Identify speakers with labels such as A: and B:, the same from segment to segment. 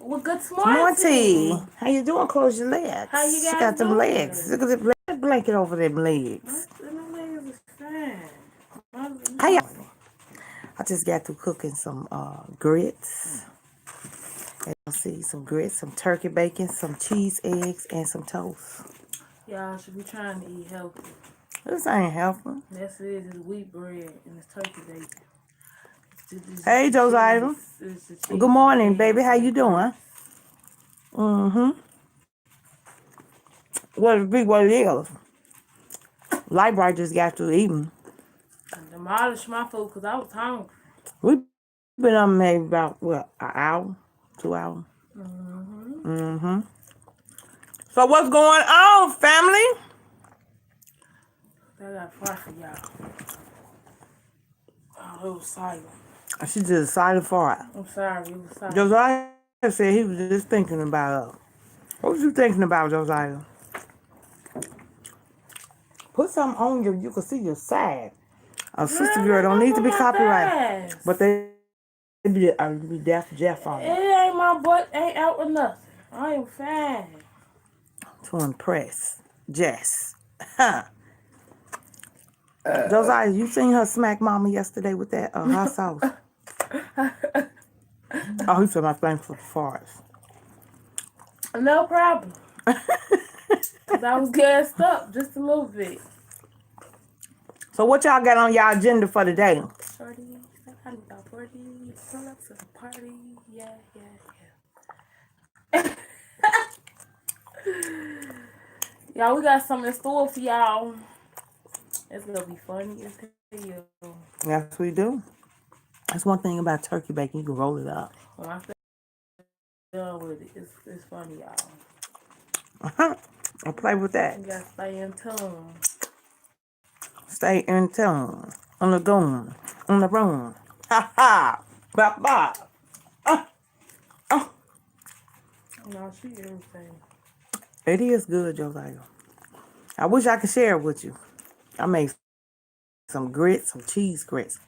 A: Well, good
B: Monty,
A: morning.
B: how you doing? Close your legs.
A: How you
B: She
A: guys
B: got them
A: doing?
B: legs. Look at the blanket over them legs.
A: My legs is fine.
B: How you? I just got through cooking some grits. And you'll see some grits, some turkey bacon, some cheese eggs, and some toast.
A: Y'all should be trying to eat healthy.
B: This ain't healthy.
A: Yes, it is. It's wheat bread and it's turkey bacon.
B: Hey, Josiah. Good morning, baby. How you doing? Well, it be what it is. Lightbright just got through eating.
A: I demolished my food because I was hungry.
B: We've been on maybe about, what, an hour? 2 hours? So what's going on, family?
A: I got far for y'all. Oh, it was silent.
B: She just silent for it.
A: I'm sorry, it was silent.
B: Josiah said he was just thinking about her. What was you thinking about, Josiah? Put something on you can see your side. A sister girl don't need to be copyrighted. But they be Jeff on
A: It
B: it.
A: ain't my butt, ain't out with nothing. I am fine.
B: To impress Jess. Josiah, you seen her smack mama yesterday with that hot sauce? Oh, he said my thanks for the farts.
A: No problem. Because I was gassed up just a little bit.
B: So what y'all got on y'all agenda for today?
A: 40, I about 40, pull up to the party, yeah. Y'all, we got something in store for y'all. It's gonna be funny as hell.
B: Yes, we do. That's one thing about turkey bacon. You can roll it up.
A: When I done with it, it's funny, y'all.
B: I'll play with that.
A: You gotta stay in tune.
B: Stay in tune. On the goon. On the room. Ha ha. Bop bop.
A: No, she everything.
B: It is good, Josiah. I wish I could share it with you. I made some grits, some cheese grits,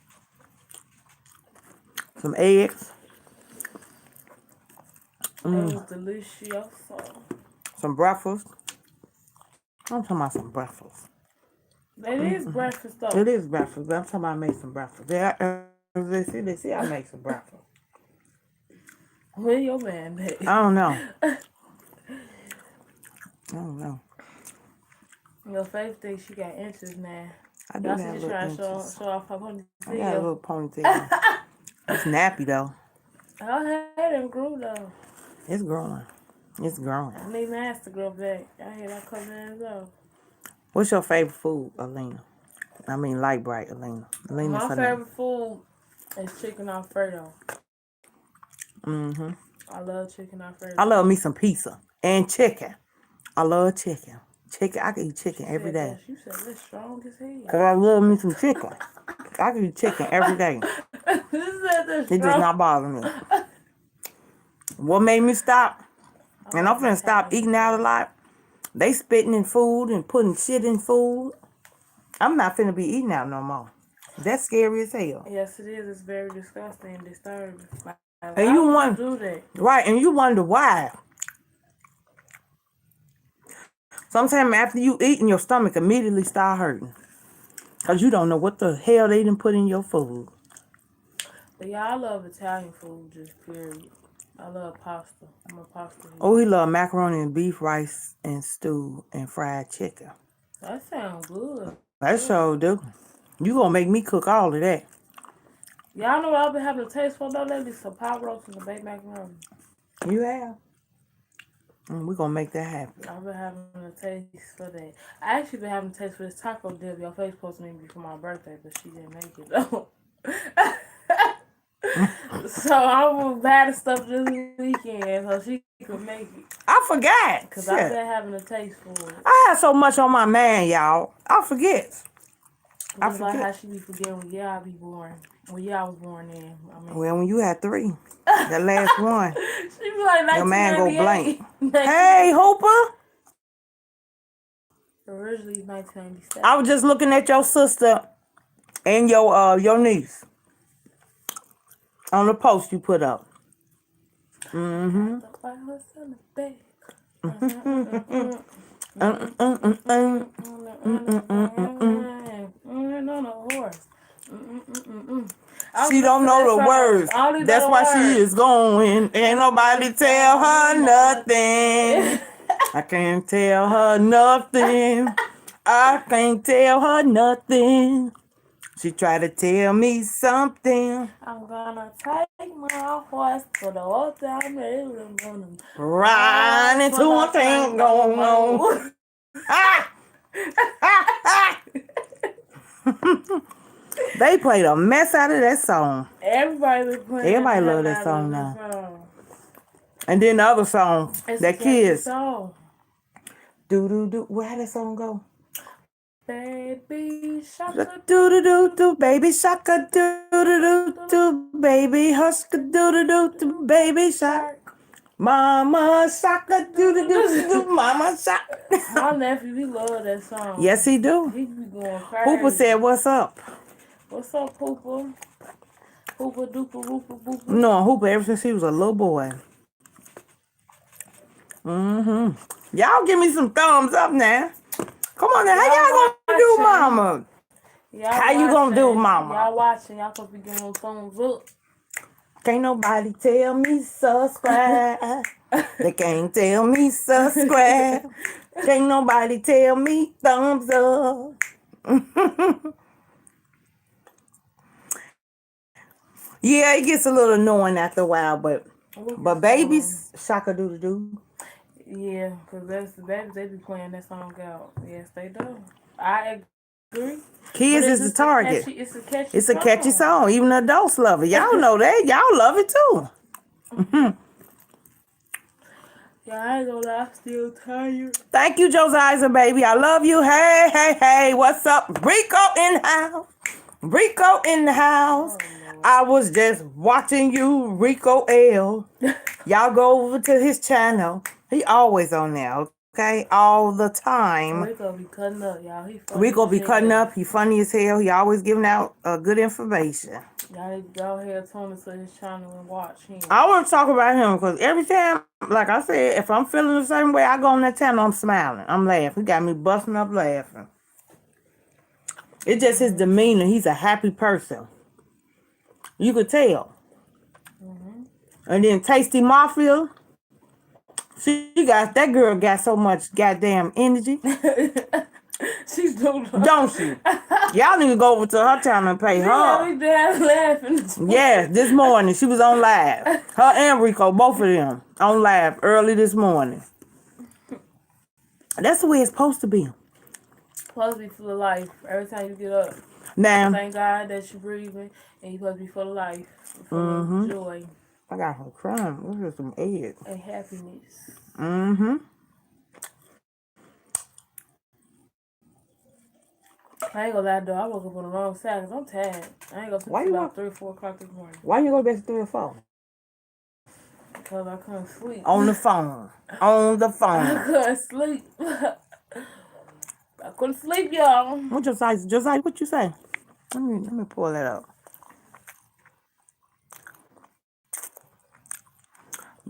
B: some eggs.
A: It was delicious.
B: Some breakfast. I'm talking about some breakfast.
A: It is breakfast though.
B: It is breakfast, but I'm talking about I made some breakfast. They see I make some breakfast.
A: Where your man at?
B: I don't know.
A: Yofaith thinks she got inches now.
B: I do
A: Y'all
B: have
A: see
B: little
A: trying to
B: inches.
A: show off her ponytail.
B: I got a little ponytail. It's nappy though.
A: I had them grew though.
B: It's growing. It's growing.
A: I need my ass to grow back. I hear that coming in though.
B: What's your favorite food, Alina? I mean, light bright, Alina.
A: My favorite food is chicken Alfredo. I love chicken Alfredo.
B: I love me some pizza and chicken. I love chicken. Chicken, I can eat chicken every day.
A: You said that's strong as hell.
B: Cause I love me some chicken. I can eat chicken every day. It does not bother me. What made me stop? And I'm finna stop eating out a lot. They spitting in food and putting shit in food. I'm not finna be eating out no more. That's scary as hell.
A: Yes, it is. It's very disgusting and disturbing.
B: And you want
A: to do that,
B: right? And you wonder why. Sometimes after you eating, your stomach immediately start hurting. Cause you don't know what the hell they done put in your food.
A: But yeah, I love Italian food, just period. I love pasta. I'm a pasta eater.
B: Oh, he love macaroni and beef, rice and stew and fried chicken.
A: That sounds good.
B: That sure do. You gonna make me cook all of that.
A: Y'all know what I've been having a taste for though lately? Some pot roast and some baked macaroni.
B: You have? We're gonna make that happen.
A: I've been having a taste for that. I actually been having a taste for this taco dip your face supposed to make me for my birthday, but she didn't make it though. So I'm gonna buy the stuff this weekend so she could make it.
B: I forgot.
A: Because I've been having a taste for it.
B: I had so much on my mind, y'all. I forget.
A: Just like how she be forgetting when y'all be born. When y'all was born in.
B: Well, when you had 3. That last one.
A: She be like,
B: your man go blank. Hey, Hooper.
A: Originally 1997.
B: I was just looking at your sister and your niece on the post you put up. Mm-hmm.
A: The violence in the bed. On a horse.
B: She don't know the words. That's why she is going. Ain't nobody tell her nothing. I can't tell her nothing. I can't tell her nothing. She tried to tell me something.
A: I'm gonna take my horse for the old time. I'm gonna
B: Ride into a thing going on. Ah! They played a mess out of that song.
A: Everybody been playing.
B: Everybody love that song now. And then the other song, that Kids. Do do do. Where did that song go?
A: Baby shark.
B: Do do do do. Baby shark. Do do do do. Baby husk. Do do do do. Baby shark. Mama shark. Do do do do. Mama shark.
A: My nephew, he love that song.
B: Yes, he do.
A: He be going crazy.
B: Hooper said, "What's up?"
A: What's up, Hooper? Hooper dooper rooper booper.
B: No, Hooper ever since he was a little boy. Mm-hmm. Y'all give me some thumbs up now. Come on now. How y'all gonna do, mama? How you gonna do, mama?
A: Y'all watching. Y'all supposed to be giving them thumbs up.
B: Can't nobody tell me subscribe. They can't tell me subscribe. Can't nobody tell me thumbs up. Yeah, it gets a little annoying after a while, but babies, shaka doo doo.
A: Yeah, because that's the babies, they be playing that song out. Yes, they do. I agree.
B: Kids is the target.
A: It's a
B: catchy song. Even adults love it. Y'all know that. Y'all love it too.
A: Yeah, I ain't gonna lie, I'm still tired.
B: Thank you, Josiah, baby. I love you. Hey, hey, hey. What's up? Rico in the house. Rico in the house. I was just watching you, Rico L. Y'all go over to his channel. He always on there, okay? All the time.
A: Rico be cutting up, y'all.
B: Rico be cutting up. He funny as hell. He always giving out good information.
A: Y'all need to go ahead, tune into his channel and watch him.
B: I want to talk about him because every time, like I said, if I'm feeling the same way, I go on that channel, I'm smiling. I'm laughing. He got me busting up laughing. It's just his demeanor. He's a happy person. You could tell. Mm-hmm. And then Tasty Mafia. That girl got so much goddamn energy.
A: She's doing.
B: Don't she? Y'all need to go over to her channel and pay her.
A: We laughing.
B: Yes, this morning she was on live. Her and Rico, both of them, on live early this morning. That's the way it's supposed to be.
A: Supposed to be full of life. Every time you get up.
B: Now,
A: thank God that you're breathing and you're supposed to be full of life. Full of joy.
B: I got some crumbs. Those are some eggs.
A: And happiness.
B: Mm-hmm.
A: I ain't gonna lie though, I woke up on the wrong side because I'm tired. I ain't gonna sleep about 3 or 4 o'clock this morning.
B: Why you go to bed at 3 or 4?
A: Because I couldn't sleep.
B: On the phone. On the phone.
A: I couldn't sleep. I couldn't sleep, y'all.
B: What Josiah, what you say? Let me pull that up.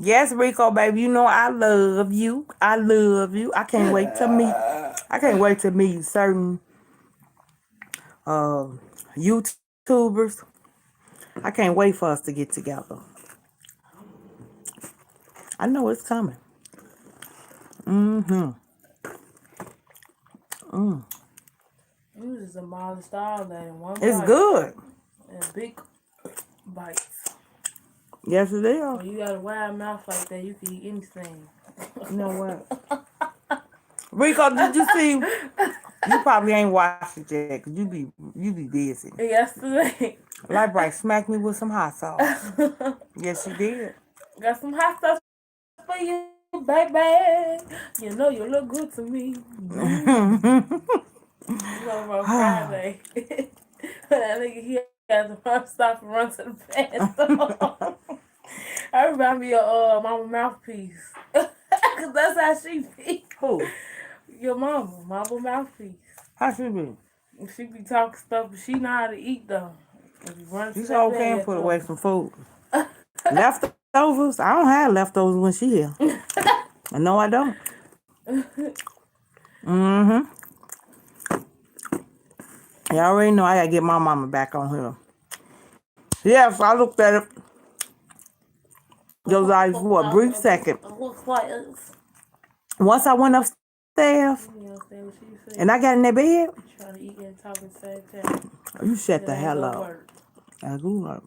B: Yes, Rico, baby, you know I love you. I love you. I can't wait to meet certain YouTubers. I can't wait for us to get together. I know it's coming. Mm-hmm.
A: You just demolished all that in one bite.
B: It's good.
A: And big bites.
B: Yes, it is.
A: When you got a wide mouth like that, you can eat anything.
B: You know what? Rico, did you see? You probably ain't watched it yet, because you be busy.
A: Yesterday.
B: Lightbright smacked me with some hot sauce. Yes, she did.
A: Got some hot sauce for you, baby. You know you look good to me. You know, on Friday. That nigga, he had to stop and run to the bathroom. I remind me of Mama Mouthpiece. Because that's how she be.
B: Who?
A: Your Mama Mouthpiece.
B: How she be?
A: She be talking stuff, but she know how to eat, though.
B: She's okay and put away some food. Left leftovers? I don't have leftovers when she here. No, I don't. Mm-hmm. You already know I gotta get my mama back on here. Yes, I looked at it. Those eyes for a brief second. Once I went upstairs and I got in that bed,
A: Trying to eat and talk at the same time.
B: you shut the
A: It ain't
B: hell
A: gonna
B: up.
A: work.
B: That's good.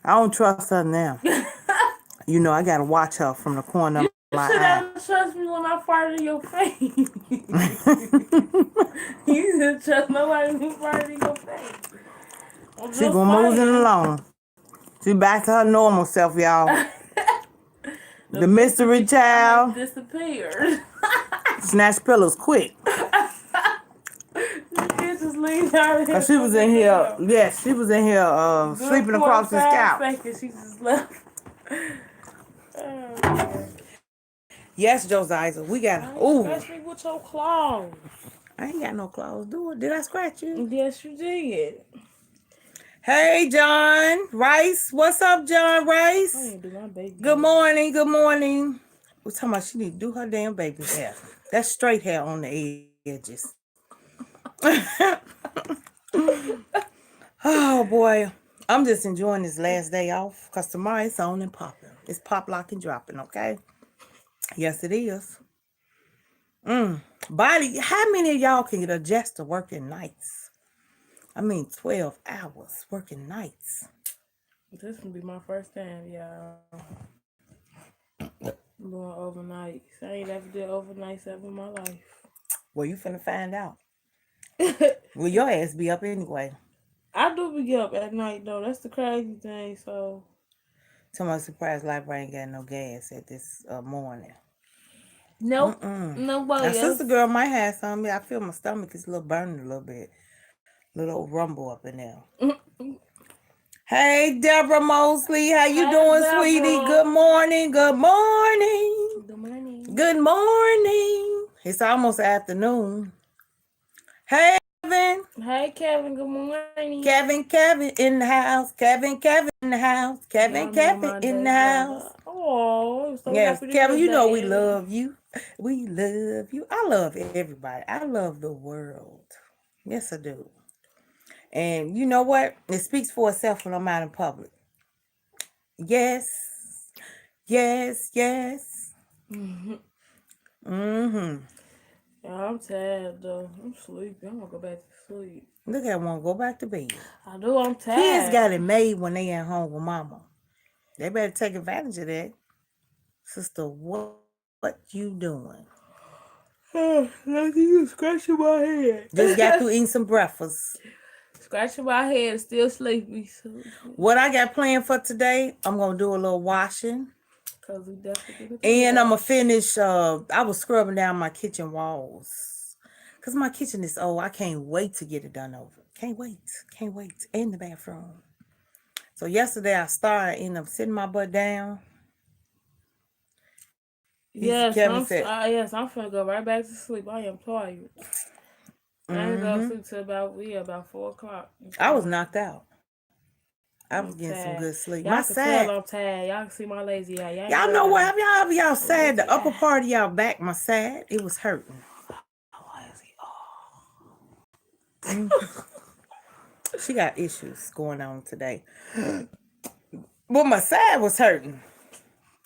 B: I don't trust her now. You know, I gotta watch her from the corner of my
A: You should
B: eye.
A: have trust me when I farted in your face. You didn't trust nobody who farted in your face.
B: She gonna move it along. She back to her normal self, y'all. The mystery child
A: disappeared.
B: snatch pillows quick.
A: Just leave out here.
B: She was in here. Yes, she was in here sleeping across this couch.
A: Seconds, she just left. Oh,
B: Yes, Josiah, we got. Ooh,
A: scratch me with your claws.
B: I ain't got no claws. Do it? Did I scratch you?
A: Yes, you did.
B: Hey, John Rice. What's up, John Rice?
A: I ain't do my baby.
B: Good morning. Good morning. We're talking about she need to do her damn baby hair. That's straight hair on the edges. Oh boy, I'm just enjoying this last day off because tomorrow it's on and popping. It's pop, lock, and dropping. Okay. Yes, it is. Body, how many of y'all can adjust to working nights? I mean, 12 hours working nights.
A: This will be my first time, y'all. Doing overnights. I ain't ever did overnights ever in my life.
B: Well, you finna find out. Well, your ass be up anyway.
A: I do be up at night though. That's the crazy thing. So,
B: To my surprise, library ain't got no gas at this morning.
A: nope. Nobody
B: My
A: else.
B: sister girl might have some. I feel my stomach is a little burning a little bit. Little rumble up in there. Hey, Deborah Mosley. How you doing,
A: Deborah.
B: sweetie? Good morning. Good morning.
A: Good morning.
B: Good morning. It's almost afternoon. Hey, Kevin.
A: Hey, Kevin. Good morning.
B: Kevin in the house. Kevin in the house. Kevin in the house.
A: Oh, so
B: yes,
A: happy to
B: Kevin,
A: hear
B: you know
A: that.
B: we love you. We love you. I love everybody. I love the world. Yes, I do. And you know what? It speaks for itself when I'm out in public. Yes. Yes, yes.
A: Yeah,
B: I'm
A: I'm tired though. I'm sleepy. I'm gonna go back to sleep.
B: Look at one. Go back to bed.
A: I do. I'm tired.
B: Kids got it made when they at home with mama. They better take advantage of that. Sister, what you doing?
A: Like you scratching my head.
B: Just got through eating some breakfast.
A: Scratching my head, still sleepy. So.
B: What I got planned for today, I'm going to do a little washing.
A: Cause we definitely
B: And I'm going to finish, I was scrubbing down my kitchen walls. Because my kitchen is old. I can't wait to get it done over. Can't wait. And the bathroom. So yesterday I started, ended up sitting my butt down.
A: Yes, I'm finna go right back to sleep. I am tired. I ain't gonna sleep till about 4 o'clock.
B: I was knocked out. I was getting some good sleep.
A: Y'all
B: My
A: can
B: side.
A: tell I'm tired. Y'all can see my lazy eye.
B: Y'all know what? Have y'all ever y'all sad? The upper part of y'all back, my side, it was hurting. She got issues going on today. But my side was hurting.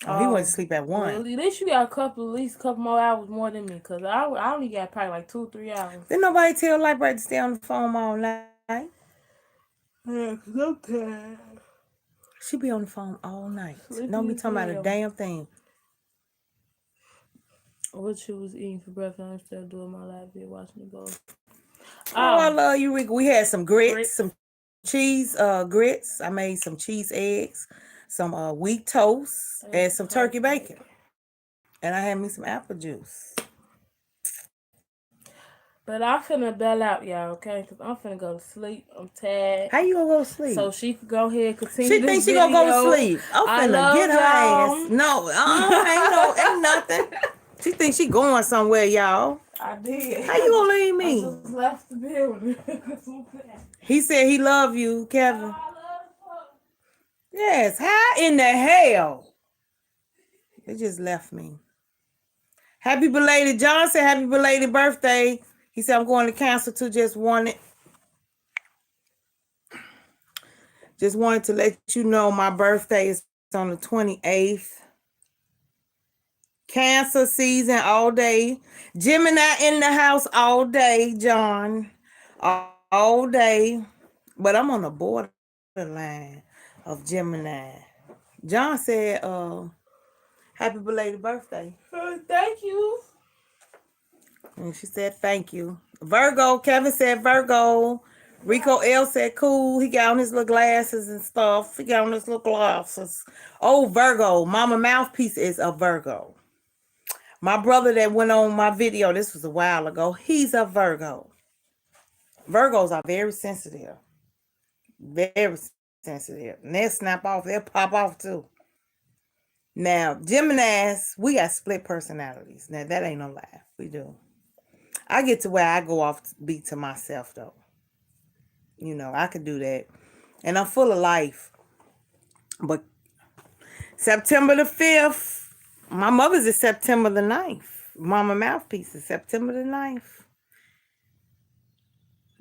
B: Oh, he went to sleep at 1.
A: Well, at least you got at least a couple more hours more than me, cause I only got probably like 2-3 hours.
B: Didn't nobody tell Lightbright to stay on the phone all night?
A: Yeah, cause I'm tired.
B: She be on the phone all night.
A: Sleepy
B: Don't be talking about a
A: as hell.
B: damn thing.
A: What you was eating for breakfast? I'm still doing my live video, watching the both.
B: Oh, I love you, Rick. We had some grits, some cheese grits. I made some cheese eggs, some wheat toast, and some turkey bacon. And I had me some apple juice.
A: But I'm finna bail out, y'all, okay? Because I'm finna go to sleep. I'm tired.
B: How you gonna go to sleep?
A: So she can go ahead and continue
B: She thinks she gonna go to sleep. I'm finna get her ass. No, ain't nothing. She thinks she going somewhere, y'all.
A: I did.
B: How you gonna leave me?
A: I just left the building.
B: He said he love you, Kevin.
A: I love
B: Yes, how in the hell? It just left me. Happy belated, John said happy belated birthday. He said, I'm going to cancel too, just wanted to let you know my birthday is on the 28th. Cancer season all day. Gemini in the house all day, John. All day. But I'm on the borderline of Gemini. John said, happy belated birthday.
A: Thank you.
B: And she said, thank you. Virgo, Kevin said Virgo. Rico L said, cool. He got on his little glasses and stuff. He got on his little glasses. Oh, Virgo. Mama Mouthpiece is a Virgo. My brother that went on my video, this was a while ago, he's a Virgo. Virgos are very sensitive. Very sensitive. And they'll snap off. They'll pop off too. Now, Geminis, we got split personalities. Now, that ain't no lie. We do. I get to where I go off beat to myself, though. You know, I could do that. And I'm full of life. But September the 5th, my mother's is September the 9th. Mama Mouthpiece is September the 9th.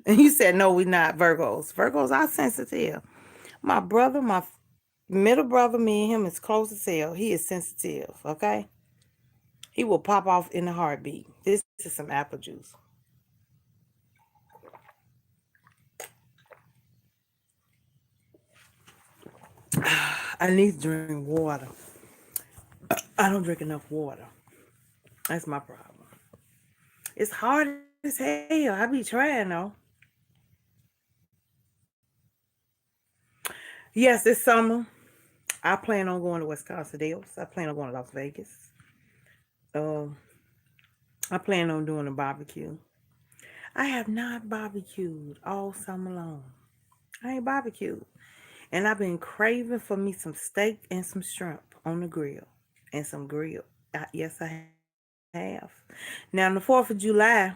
B: And you said, no, we're not Virgos. Virgos are sensitive. My brother, my middle brother, me and him is close as hell. He is sensitive, okay? He will pop off in a heartbeat. This is some apple juice. I need to drink water. I don't drink enough water. That's my problem. It's hard as hell. I be trying, though. Yes, it's summer. I plan on going to Wisconsin Dells. I plan on going to Las Vegas. I plan on doing a barbecue. I have not barbecued all summer long. I ain't barbecued. And I've been craving for me some steak and some shrimp on the grill. And some grill. Yes, I have. Now, on the 4th of July,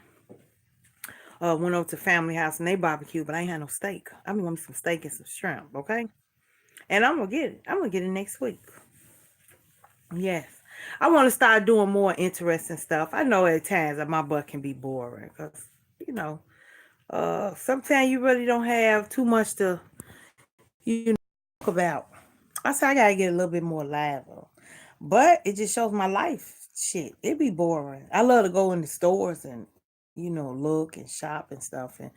B: went over to family house and they barbecued, but I ain't had no steak. I want me some steak and some shrimp, okay? And I'm going to get it. I'm going to get it next week. Yes. I want to start doing more interesting stuff. I know at times that my butt can be boring because, you know, sometimes you really don't have too much to, talk about. I say I got to get a little bit more lively. But it just shows my life. Shit, it be boring. I love to go in the stores and, look and shop and stuff. And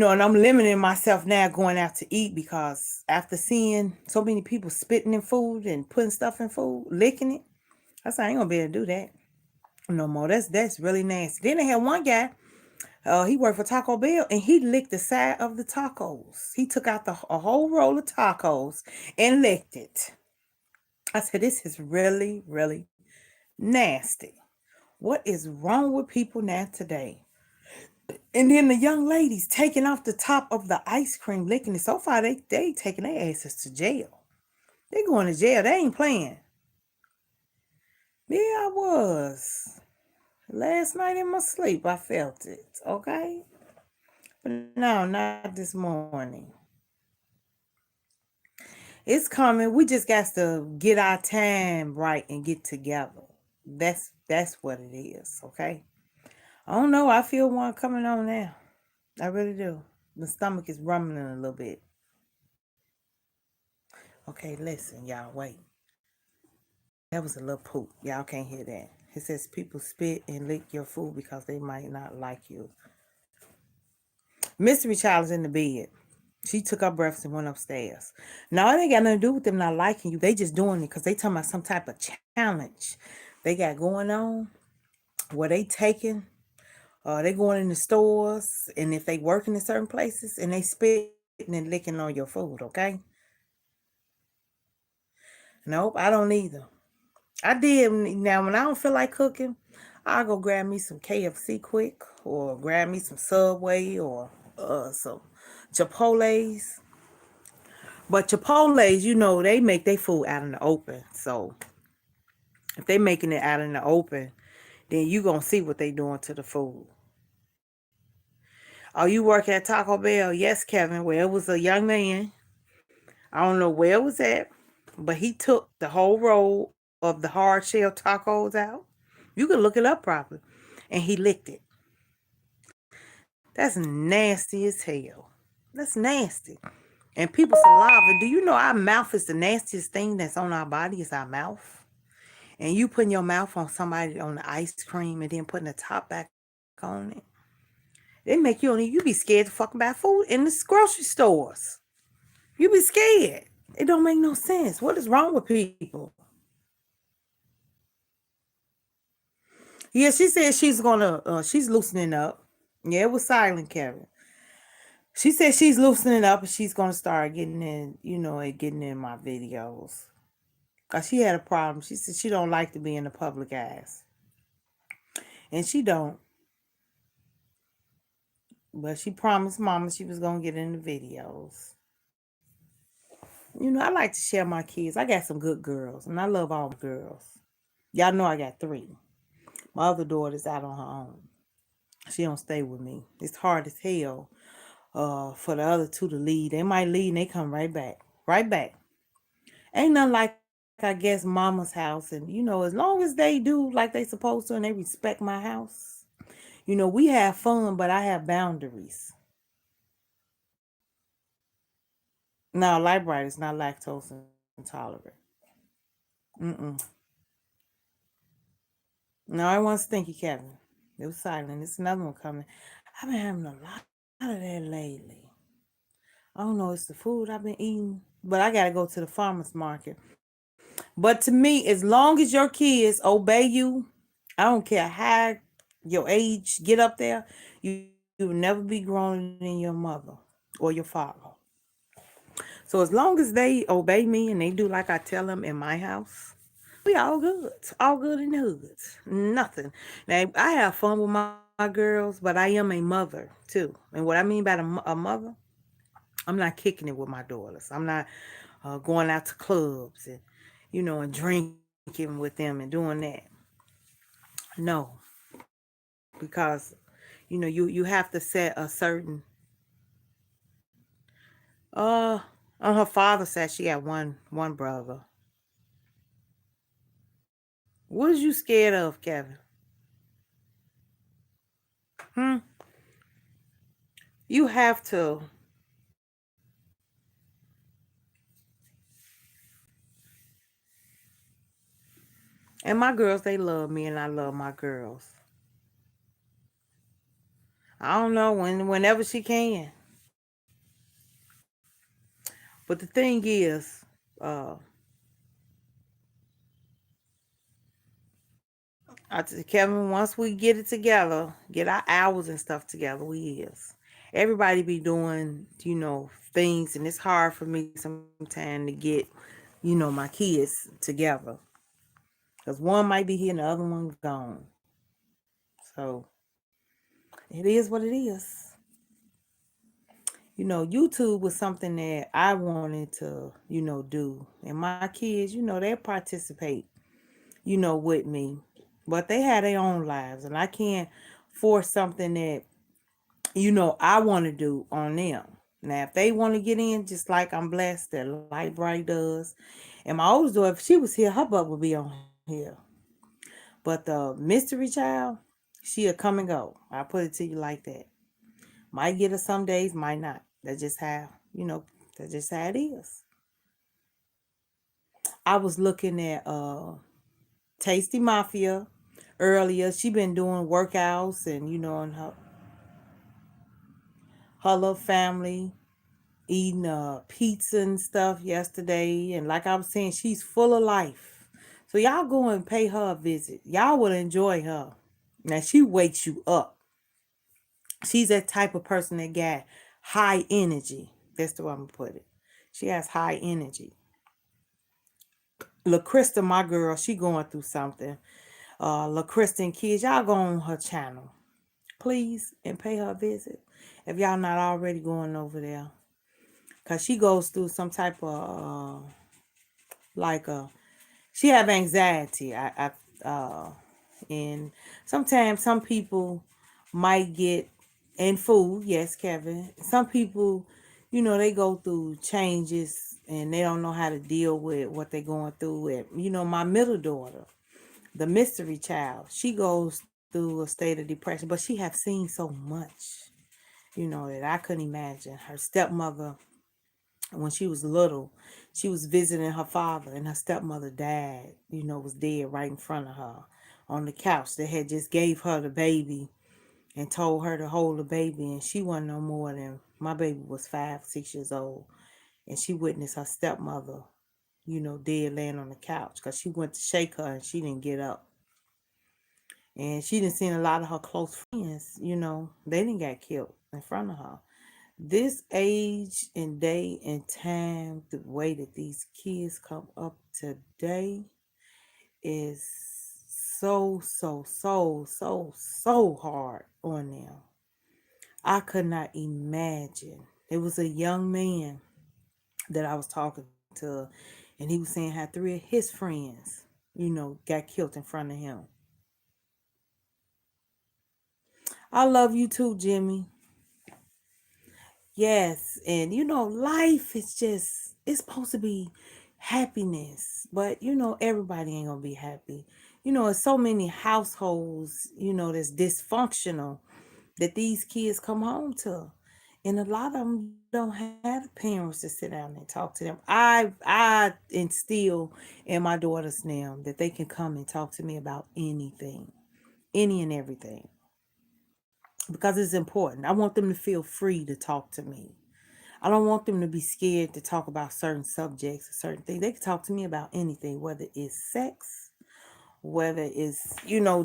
B: I'm limiting myself now going out to eat because after seeing so many people spitting in food and putting stuff in food, licking it, I said I ain't gonna be able to do that no more. That's really nasty. Then they had one guy, he worked for Taco Bell and he licked the side of the tacos. He took out a whole roll of tacos and licked it. I said, this is really, really nasty. What is wrong with people now today? And then the young ladies taking off the top of the ice cream, licking it. So far, they taking their asses to jail. They going to jail. They ain't playing. Yeah, I was. Last night in my sleep, I felt it. Okay? But no, not this morning. It's coming. We just got to get our time right and get together. That's what it is. Okay? I don't know. I feel one coming on now. I really do. The stomach is rumbling a little bit. Okay, listen, y'all, wait. That was a little poop. Y'all can't hear that. It says people spit and lick your food because they might not like you. Mystery Child is in the bed. She took her breaths and went upstairs. Now, it ain't got nothing to do with them not liking you. They just doing it because they talking about some type of challenge they got going on where they taking, they going in the stores, and if they working in certain places, and they spitting and licking on your food, okay? Nope, I don't either. I did. Now, when I don't feel like cooking, I'll go grab me some KFC quick or grab me some Subway or some Chipotle's. But Chipotle's, they make their food out in the open. So if they making it out in the open, then you going to see what they doing to the food. Oh, you work at Taco Bell? Yes, Kevin. Well, it was a young man. I don't know where it was at, but he took the whole roll of the hard shell tacos out. You can look it up properly. And he licked it. That's nasty as hell. That's nasty. And people saliva. Do you know our mouth is the nastiest thing that's on our body is our mouth? And you putting your mouth on somebody on the ice cream and then putting the top back on it. They make you be scared to fucking buy food in the grocery stores. You be scared. It don't make no sense. What is wrong with people? Yeah, she said she's loosening up. Yeah, it was silent, Kevin. She said she's loosening up and she's gonna start getting in, getting in my videos. Cause she had a problem. She said she don't like to be in the public eyes, and she don't. But she promised Mama she was gonna get in the videos. I like to share my kids. I got some good girls, and I love all my girls. Y'all know I got three. My other daughter's out on her own. She don't stay with me. It's hard as hell for the other two to leave. They might leave and they come right back. Right back. Ain't nothing like, I guess, mama's house. And, as long as they do like they supposed to and they respect my house, we have fun, but I have boundaries. Now, light bright is not lactose intolerant. Mm-mm. No, I want stinky Kevin. It was silent. It's another one coming. I've been having a lot of that lately. I don't know. It's the food I've been eating. But I got to go to the farmer's market. But to me, as long as your kids obey you, I don't care how your age get up there, you will never be growing than your mother or your father. So as long as they obey me and they do like I tell them in my house, we all good. All good in the hood. Nothing. Now, I have fun with my girls, but I am a mother too. And what I mean by a mother, I'm not kicking it with my daughters. I'm not going out to clubs and, and drinking with them and doing that. No, because, you have to set a certain, uh, on her father said she had one brother. What is you scared of, Kevin? Hmm? You have to. And my girls, they love me and I love my girls. I don't know whenever she can. But the thing is, uh, Kevin, once we get it together, get our hours and stuff together, we is. Everybody be doing, things, and it's hard for me sometimes to get, my kids together. Because one might be here and the other one's gone. So it is what it is. YouTube was something that I wanted to, do. And my kids, they participate, with me. But they had their own lives. And I can't force something that, I want to do on them. Now, if they want to get in, just like I'm blessed that Light Bright does. And my oldest daughter, if she was here, her butt would be on here. But the mystery child, she'll come and go. I put it to you like that. Might get her some days, might not. That's just how it is. I was looking at Tasty Mafia earlier. She been doing workouts and and her little family eating pizza and stuff yesterday. And like I was saying, she's full of life. So y'all go and pay her a visit. Y'all will enjoy her. Now she wakes you up. She's that type of person that got high energy. That's the way I'm gonna put it. She has high energy. LaCrista, my girl, she going through something. LaCrista and kids, y'all go on her channel, please, and pay her a visit. If y'all not already going over there, cause she goes through some type of like she have anxiety. And sometimes some people might get in food. Yes, Kevin. Some people, they go through changes and they don't know how to deal with what they're going through. My middle daughter, the mystery child, she goes through a state of depression, but she have seen so much, that I couldn't imagine. Her stepmother, when she was little, she was visiting her father, and her stepmother died, was dead right in front of her on the couch. They had just gave her the baby and told her to hold the baby, and she wasn't no more than, my baby was 5, 6 years old, and she witnessed her stepmother, dead laying on the couch because she went to shake her and she didn't get up. And she didn't see a lot of her close friends, they didn't get killed in front of her. This age and day and time, the way that these kids come up today is so, so, so, so, so hard on them. I could not imagine. It was a young man that I was talking to, and he was saying how 3 of his friends, got killed in front of him. I love you too, Jimmy. Yes, and life is just, it's supposed to be happiness, but everybody ain't gonna be happy. It's so many households, that's dysfunctional that these kids come home to. And a lot of them don't have parents to sit down and talk to them. I instill in my daughters now that they can come and talk to me about anything, any and everything, because it's important. I want them to feel free to talk to me. I don't want them to be scared to talk about certain subjects or certain things. They can talk to me about anything, whether it's sex, whether it's,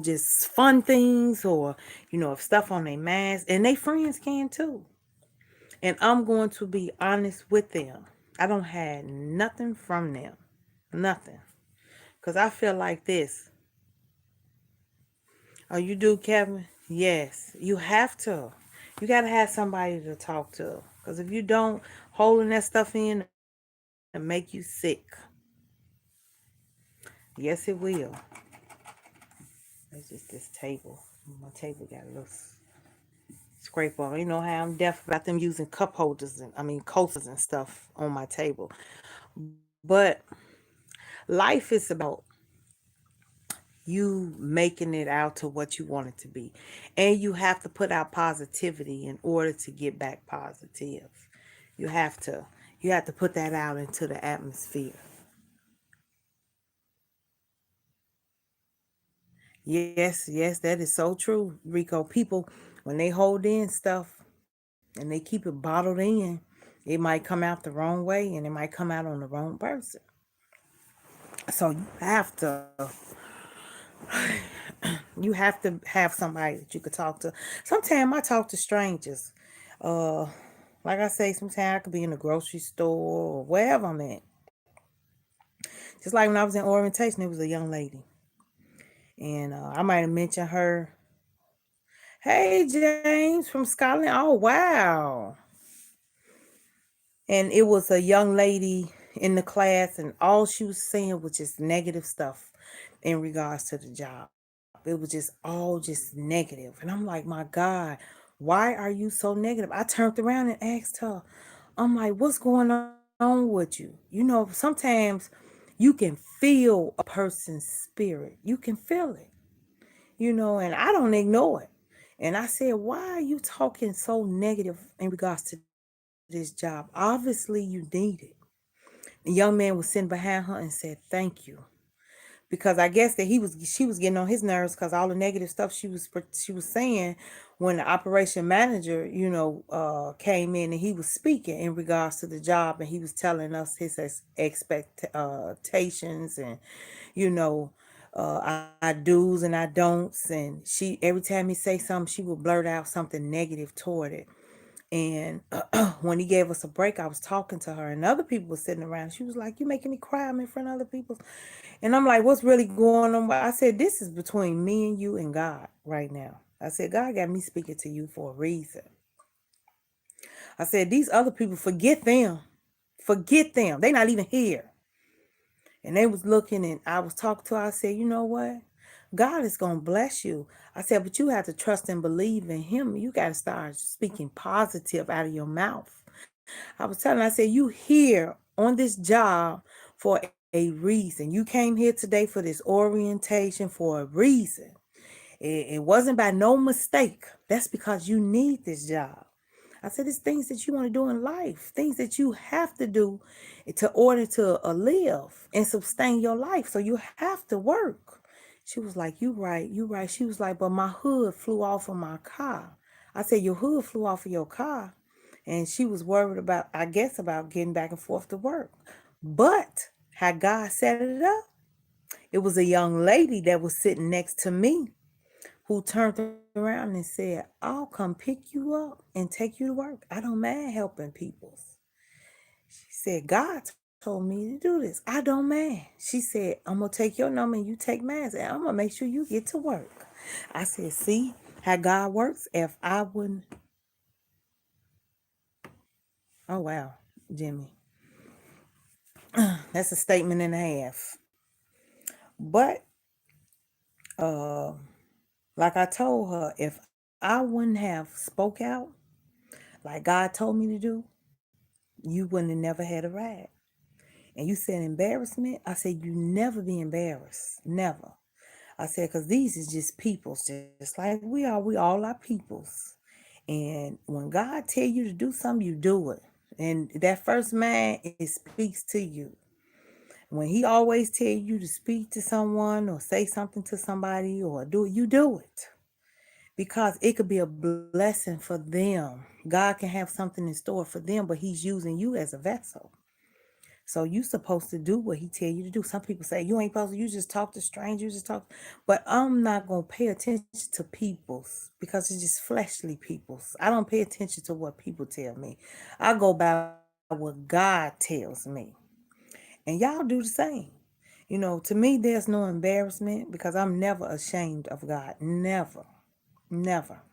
B: just fun things, or, if stuff on their minds, and they friends can too. And I'm going to be honest with them. I don't have nothing from them. Nothing. Because I feel like this. Oh, you do, Kevin? Yes. You have to. You got to have somebody to talk to. Because if you don't, holding that stuff in and make you sick. Yes, it will. It's just this table. My table got a little scrape on. You know how I'm deaf about them using cup holders coasters and stuff on my table. But life is about you making it out to what you want it to be. And you have to put out positivity in order to get back positive. You have to. You have to put that out into the atmosphere. Yes, yes, that is so true, Rico. People, when they hold in stuff and they keep it bottled in, it might come out the wrong way and it might come out on the wrong person. So you have to have somebody that you could talk to. Sometimes I talk to strangers. Uh, like I say, sometimes I could be in the grocery store or wherever I'm at. Just like when I was in orientation, it was a young lady, and I might have mentioned her. Hey, James from Scotland. Oh, wow. And it was a young lady in the class, and all she was saying was just negative stuff in regards to the job. It was just all just negative. And I'm like, my God, why are you so negative? I turned around and asked her, I'm like, what's going on with you? Sometimes you can feel a person's spirit. You can feel it, and I don't ignore it. And I said, why are you talking so negative in regards to this job? Obviously, you need it. The young man was sitting behind her and said, thank you. Because I guess that she was getting on his nerves because all the negative stuff she was saying when the operation manager, came in and he was speaking in regards to the job, and he was telling us his expectations, and you know our do's and our don'ts. And she, every time he say something, she would blurt out something negative toward it. And when he gave us a break, I was talking to her, and other people were sitting around. She was like, "You making me cry. I'm in front of other people." And I'm like, "What's really going on?" I said, "This is between me and you and God right now." I said, "God got me speaking to you for a reason." I said, "These other people, forget them. Forget them. They not even here." And they was looking, and I was talking to her. I said, "You know what? God is going to bless you." I said, "But you have to trust and believe in him. You got to start speaking positive out of your mouth." I was telling her, I said, "You hear on this job for a reason. You came here today for this orientation for a reason. It wasn't by no mistake. That's because you need this job. I said, it's things that you want to do in life, things that you have to do to order to live and sustain your life. So you have to work. She was like, you right, you right. She was like, but my hood flew off of my car. I said, your hood flew off of your car. And she was worried about, I guess, about getting back and forth to work. But how God set it up, it was a young lady that was sitting next to me who turned around and said, I'll come pick you up and take you to work. I don't mind helping people. She said, God told me to do this. I don't mind. She said, I'm going to take your number and you take mine. And I'm going to make sure you get to work. I said, see how God works? If I wouldn't. Oh, wow, Jimmy. That's a statement and a half. But, uh, like I told her, if I wouldn't have spoke out like God told me to do, you wouldn't have never had a ride. And you said embarrassment. I said, you never be embarrassed. Never. I said, because these is just peoples, just like we are. We all are peoples. And when God tell you to do something, you do it. And that first man, it speaks to you. When he always tell you to speak to someone or say something to somebody or do it, you do it. Because it could be a blessing for them. God can have something in store for them, but he's using you as a vessel. So you supposed to do what he tell you to do. Some people say you ain't supposed to. You just talk to strangers. You just talk. But I'm not gonna pay attention to people's because it's just fleshly people's. I don't pay attention to what people tell me. I go by what God tells me, and y'all do the same. To me, there's no embarrassment because I'm never ashamed of God. Never, never.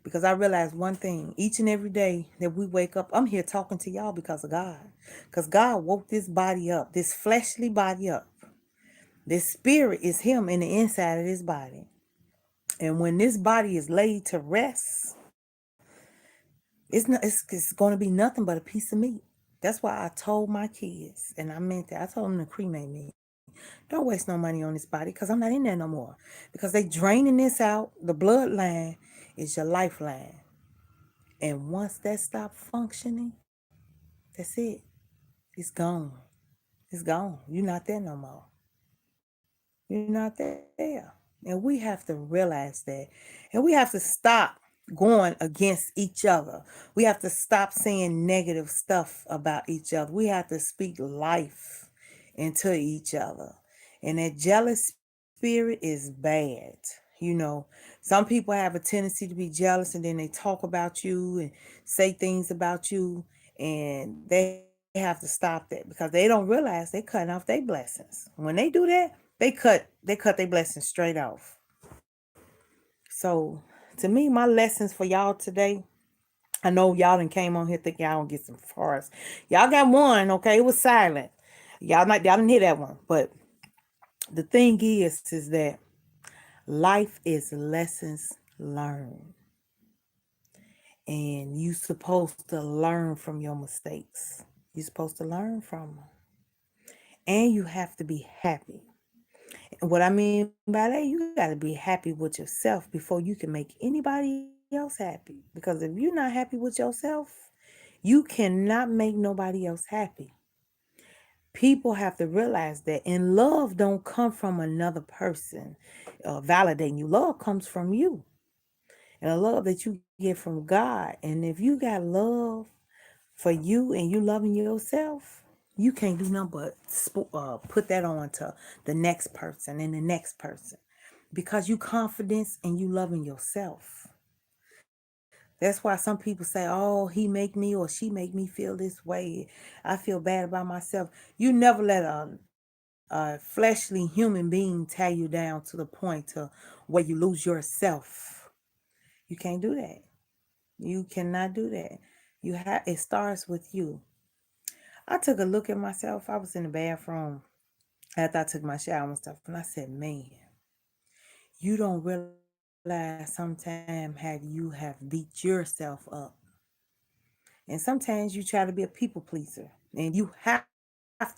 B: Because I realize one thing each and every day that we wake up, I'm here talking to y'all because of God. Because God woke this body up, this fleshly body up. This spirit is Him in the inside of this body. And when this body is laid to rest, it's going to be nothing but a piece of meat. That's why I told my kids, and I meant that. I told them to cremate me. Don't waste no money on this body because I'm not in there no more. Because they draining this out. The bloodline is your lifeline. And once that stops functioning, that's it. It's gone. It's gone. You're not there no more. You're not there. And we have to realize that. And we have to stop going against each other. We have to stop saying negative stuff about each other. We have to speak life into each other. And that jealous spirit is bad. Some people have a tendency to be jealous and then they talk about you and say things about you, and they have to stop that because they don't realize they're cutting off their blessings. When they do that, they cut their blessings straight off. So to me, my lessons for y'all today, I know y'all done came on here thinking y'all gonna get some forest. Y'all got one, okay? It was silent. Y'all didn't hear that one. But the thing is that life is lessons learned. And you supposed to learn from your mistakes. You're supposed to learn from them. And you have to be happy. And what I mean by that, you got to be happy with yourself before you can make anybody else happy. Because if you're not happy with yourself, you cannot make nobody else happy. People have to realize that. And love don't come from another person validating you. Love comes from you. And a love that you get from God. And if you got love for you and you loving yourself, you can't do nothing but put that on to the next person and the next person because you confidence and you loving yourself. That's why some people say, oh, he make me or she make me feel this way. I feel bad about myself. You never let a fleshly human being tear you down to the point to where you lose yourself. You can't do that. You cannot do that. It starts with you. I took a look at myself. I was in the bathroom after I took my shower and stuff, and I said, man, you don't realize sometimes how you have beat yourself up. And sometimes you try to be a people pleaser. And you have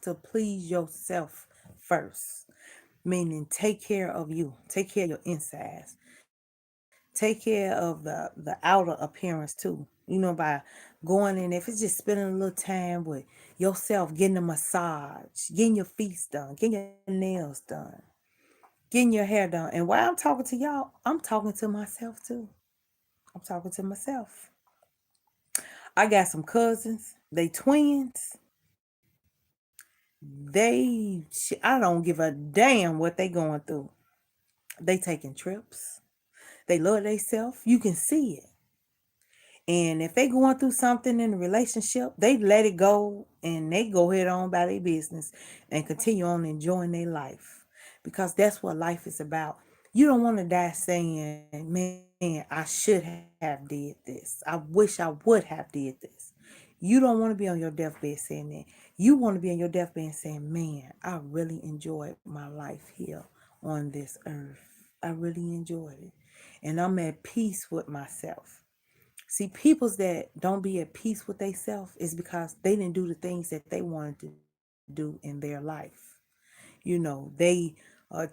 B: to please yourself first, meaning take care of you, take care of your insides, take care of the outer appearance too. By going in, if it's just spending a little time with yourself, getting a massage, getting your feet done, getting your nails done, getting your hair done. And while I'm talking to y'all, I'm talking to myself too. I'm talking to myself. I got some cousins, they twins. I don't give a damn what they going through. They taking trips. They love themselves. You can see it. And if they going through something in a relationship, they let it go and they go head on by their business and continue on enjoying their life. Because that's what life is about. You don't want to die saying, man, I should have did this. I wish I would have did this. You don't want to be on your deathbed saying that. You want to be on your deathbed saying, man, I really enjoyed my life here on this earth. I really enjoyed it. And I'm at peace with myself. See, peoples that don't be at peace with themselves is because they didn't do the things that they wanted to do in their life. They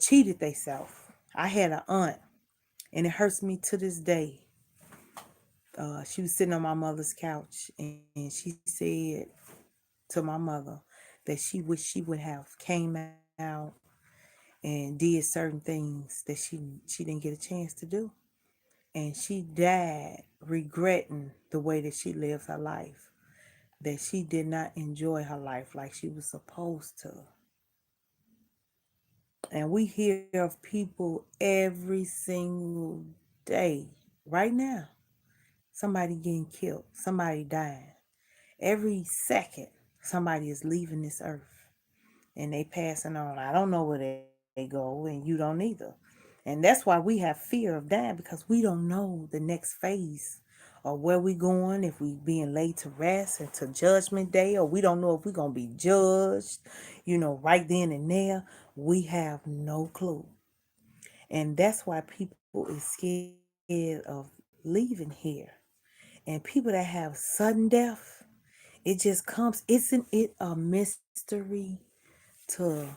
B: cheated themselves. I had an aunt, and it hurts me to this day. She was sitting on my mother's couch, and she said to my mother that she wished she would have came out and did certain things that she didn't get a chance to do. And she died regretting the way that she lived her life, that she did not enjoy her life like she was supposed to. And we hear of people every single day, right now, somebody getting killed, somebody dying. Every second, somebody is leaving this earth and they passing on. I don't know where they go, and you don't either. And that's why we have fear of dying, because we don't know the next phase or where we going, if we being laid to rest until judgment day, or we don't know if we're going to be judged, right then and there. We have no clue. And that's why people is scared of leaving here. And people that have sudden death, it just comes, isn't it a mystery to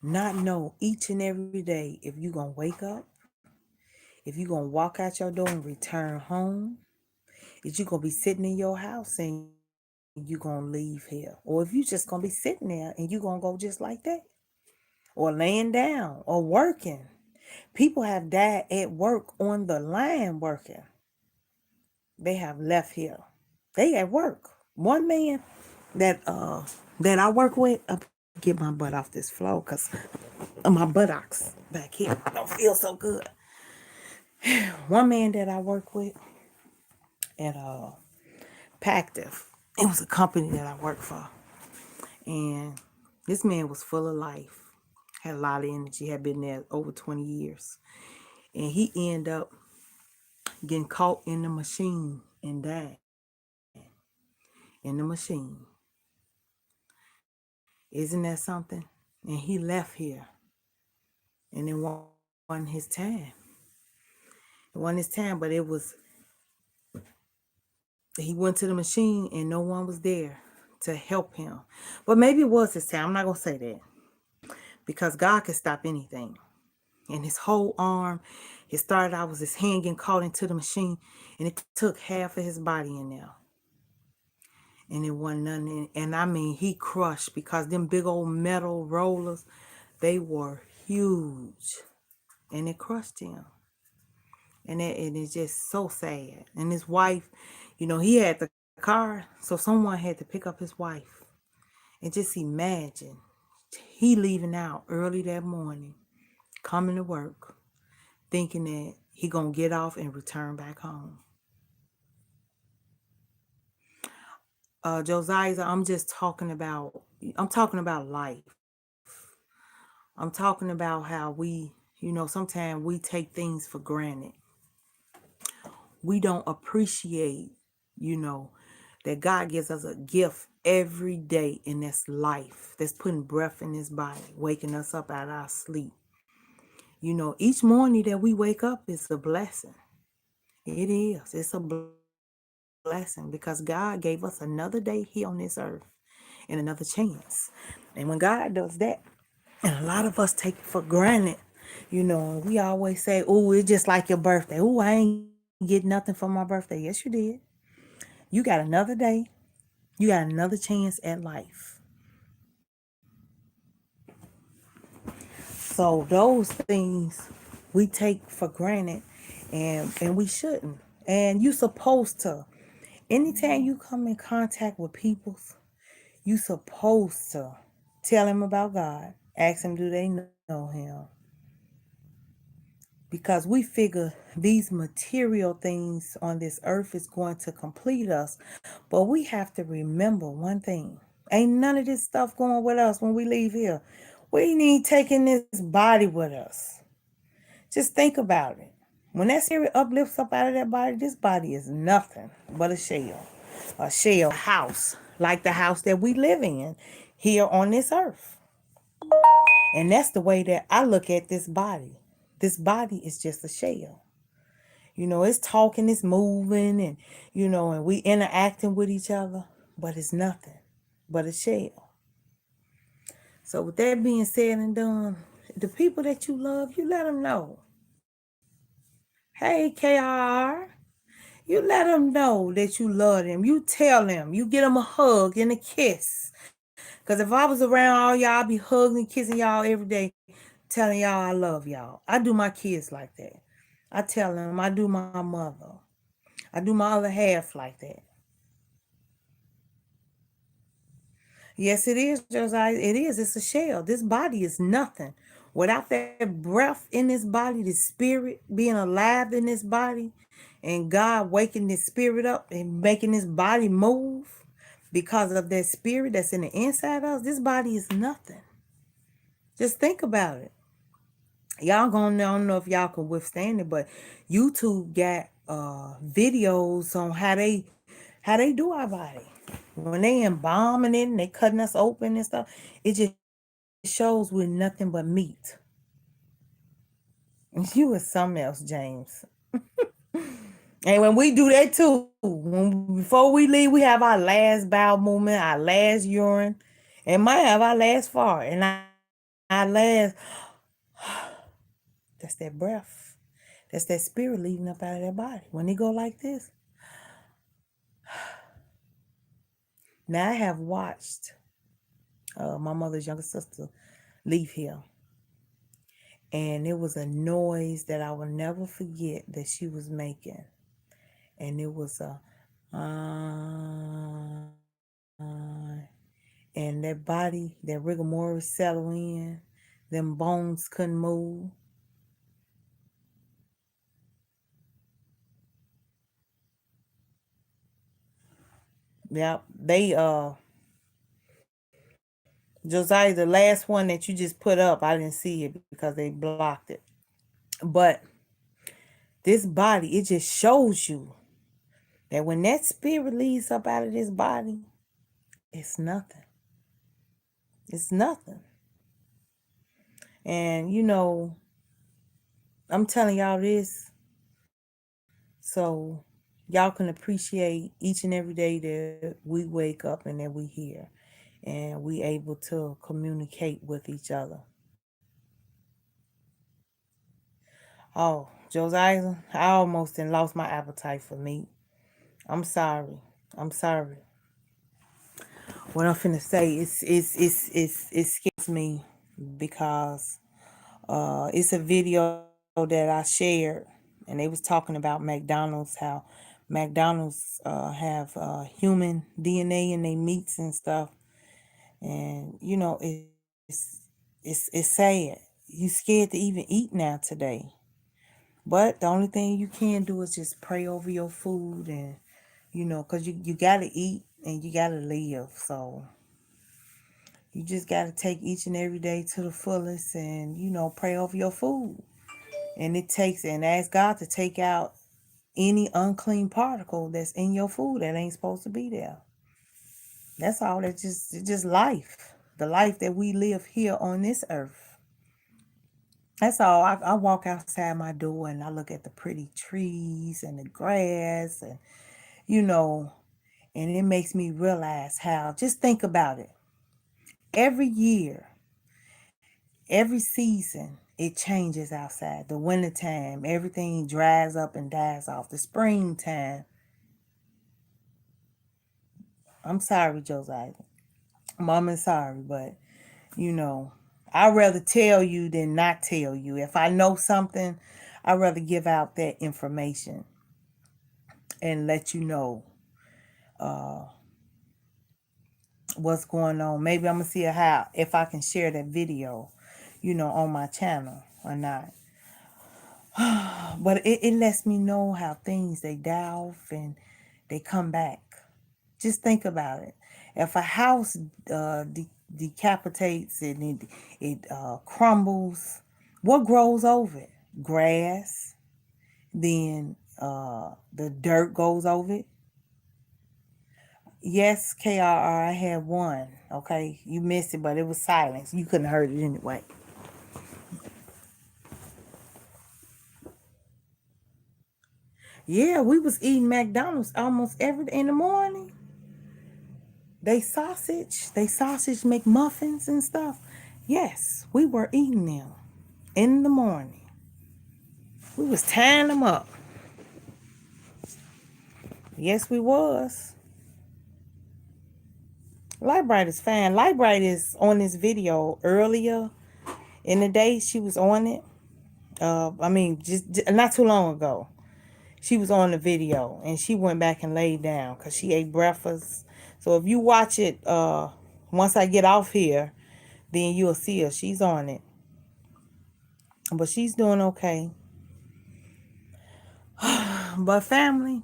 B: not know each and every day if you're going to wake up, if you're going to walk out your door and return home, if you're going to be sitting in your house and you're going to leave here, or if you're just going to be sitting there and you're going to go just like that, or laying down, or working. People have died at work on the line working. They have left here. They at work. One man that that I work with, I get my butt off this floor because my buttocks back here don't feel so good. One man that I work with at Pactive, it was a company that I worked for, and this man was full of life, had a lot of energy, had been there over 20 years, and he ended up getting caught in the machine and dying in the machine. Isn't that something? And he left here, and it wasn't his time. It wasn't his time, but it was, he went to the machine and no one was there to help him. But maybe it was his time. I'm not going to say that, because God can stop anything. And his whole arm, it started out was his hand getting caught into the machine, and it took half of his body in there. And it wasn't nothing. And I mean, he crushed, because them big old metal rollers, they were huge. And it crushed him. And it's just so sad. And his wife, he had the car, so someone had to pick up his wife. And just imagine, he leaving out early that morning, coming to work, thinking that he gonna get off and return back home. Josiah, I'm talking about life. I'm talking about how sometimes we take things for granted. We don't appreciate, you know, that God gives us a gift every day, and that's life. That's putting breath in his body, waking us up out of our sleep. Each morning that we wake up is a blessing. It is. It's a blessing. blessing because God gave us another day here on this earth and another chance. And when God does that, and a lot of us take it for granted, we always say, oh, it's just like your birthday. Oh, I ain't get nothing for my birthday. Yes, you did. You got another day. You got another chance at life. So those things we take for granted and we shouldn't. And you supposed to. Anytime you come in contact with people, you supposed to tell them about God. Ask them, do they know him? Because we figure these material things on this earth is going to complete us. But we have to remember one thing. Ain't none of this stuff going with us when we leave here. We need taking this body with us. Just think about it. When that spirit uplifts up out of that body, this body is nothing but a shell. A shell, a house, like the house that we live in here on this earth. And that's the way that I look at this body. This body is just a shell. It's talking, it's moving, and we interacting with each other, but it's nothing but a shell. So with that being said and done, the people that you love, you let them know. Hey, KR, you let them know that you love them. You tell them. You get them a hug and a kiss. Because if I was around all y'all, I'd be hugging and kissing y'all every day, telling y'all I love y'all. I do my kids like that. I tell them I do my mother. I do my other half like that. Yes, it is, Josiah. It is. It's a shell. This body is nothing. Without that breath in this body, the spirit being alive in this body, and God waking this spirit up and making this body move because of that spirit that's in the inside of us, this body is nothing. Just think about it. Y'all gonna, I don't know if y'all can withstand it, but YouTube got videos on how they do our body. When they embalming it and they cutting us open and stuff, it just shows we're nothing but meat. And you is something else, James. And when we do that too, before we leave, we have our last bowel movement, our last urine, and might have our last fart and our last. That's that breath. That's that spirit leaving up out of that body. When they go like this. Now I have watched my mother's younger sister leave here. And it was a noise that I will never forget that she was making. And it was and that body, that rigor mortis settled in, them bones couldn't move. Yep, Josiah, the last one that you just put up, I didn't see it because they blocked it. But this body, it just shows you that when that spirit leaves up out of this body, it's nothing. It's nothing. And I'm telling y'all this so y'all can appreciate each and every day that we wake up and that we here and we able to communicate with each other. Oh, Josiah, I almost done lost my appetite for meat. I'm sorry. I'm sorry. What I'm finna say it scares me because it's a video that I shared and they was talking about McDonald's, how McDonald's have human DNA in their meats and stuff, and it's sad. You scared to even eat now today, but the only thing you can do is just pray over your food and because you gotta eat and you gotta live. So you just gotta take each and every day to the fullest and pray over your food. And it takes and ask God to take out any unclean particle that's in your food that ain't supposed to be there. That's all. It's just life. The life that we live here on this earth. That's all. I walk outside my door and I look at the pretty trees and the grass and you know, and it makes me realize how, just think about it. Every year, every season, it changes outside. The wintertime, everything dries up and dies off. The springtime, I'm sorry, Josiah. Mama's sorry, but you know, I'd rather tell you than not tell you. If I know something, I'd rather give out that information and let you know uh, what's going on. Maybe I'm gonna see how if I can share that video, on my channel or not. But it lets me know how things they die off and they come back. Just think about it. If a house decapitates and it crumbles, what grows over it? Grass. Then the dirt goes over it. Yes, KRR, I had one. Okay, you missed it, but it was silence. You couldn't have heard it anyway. Yeah, we was eating McDonald's almost every day in the morning. They sausage make muffins and stuff. Yes, we were eating them in the morning. We was tying them up. Yes, we was. Lightbright is fine. Lightbright is on this video earlier in the day. She was on it. Just not too long ago. She was on the video and she went back and laid down because she ate breakfast. So if you watch it, once I get off here, then you'll see her. She's on it. But she's doing okay. But family,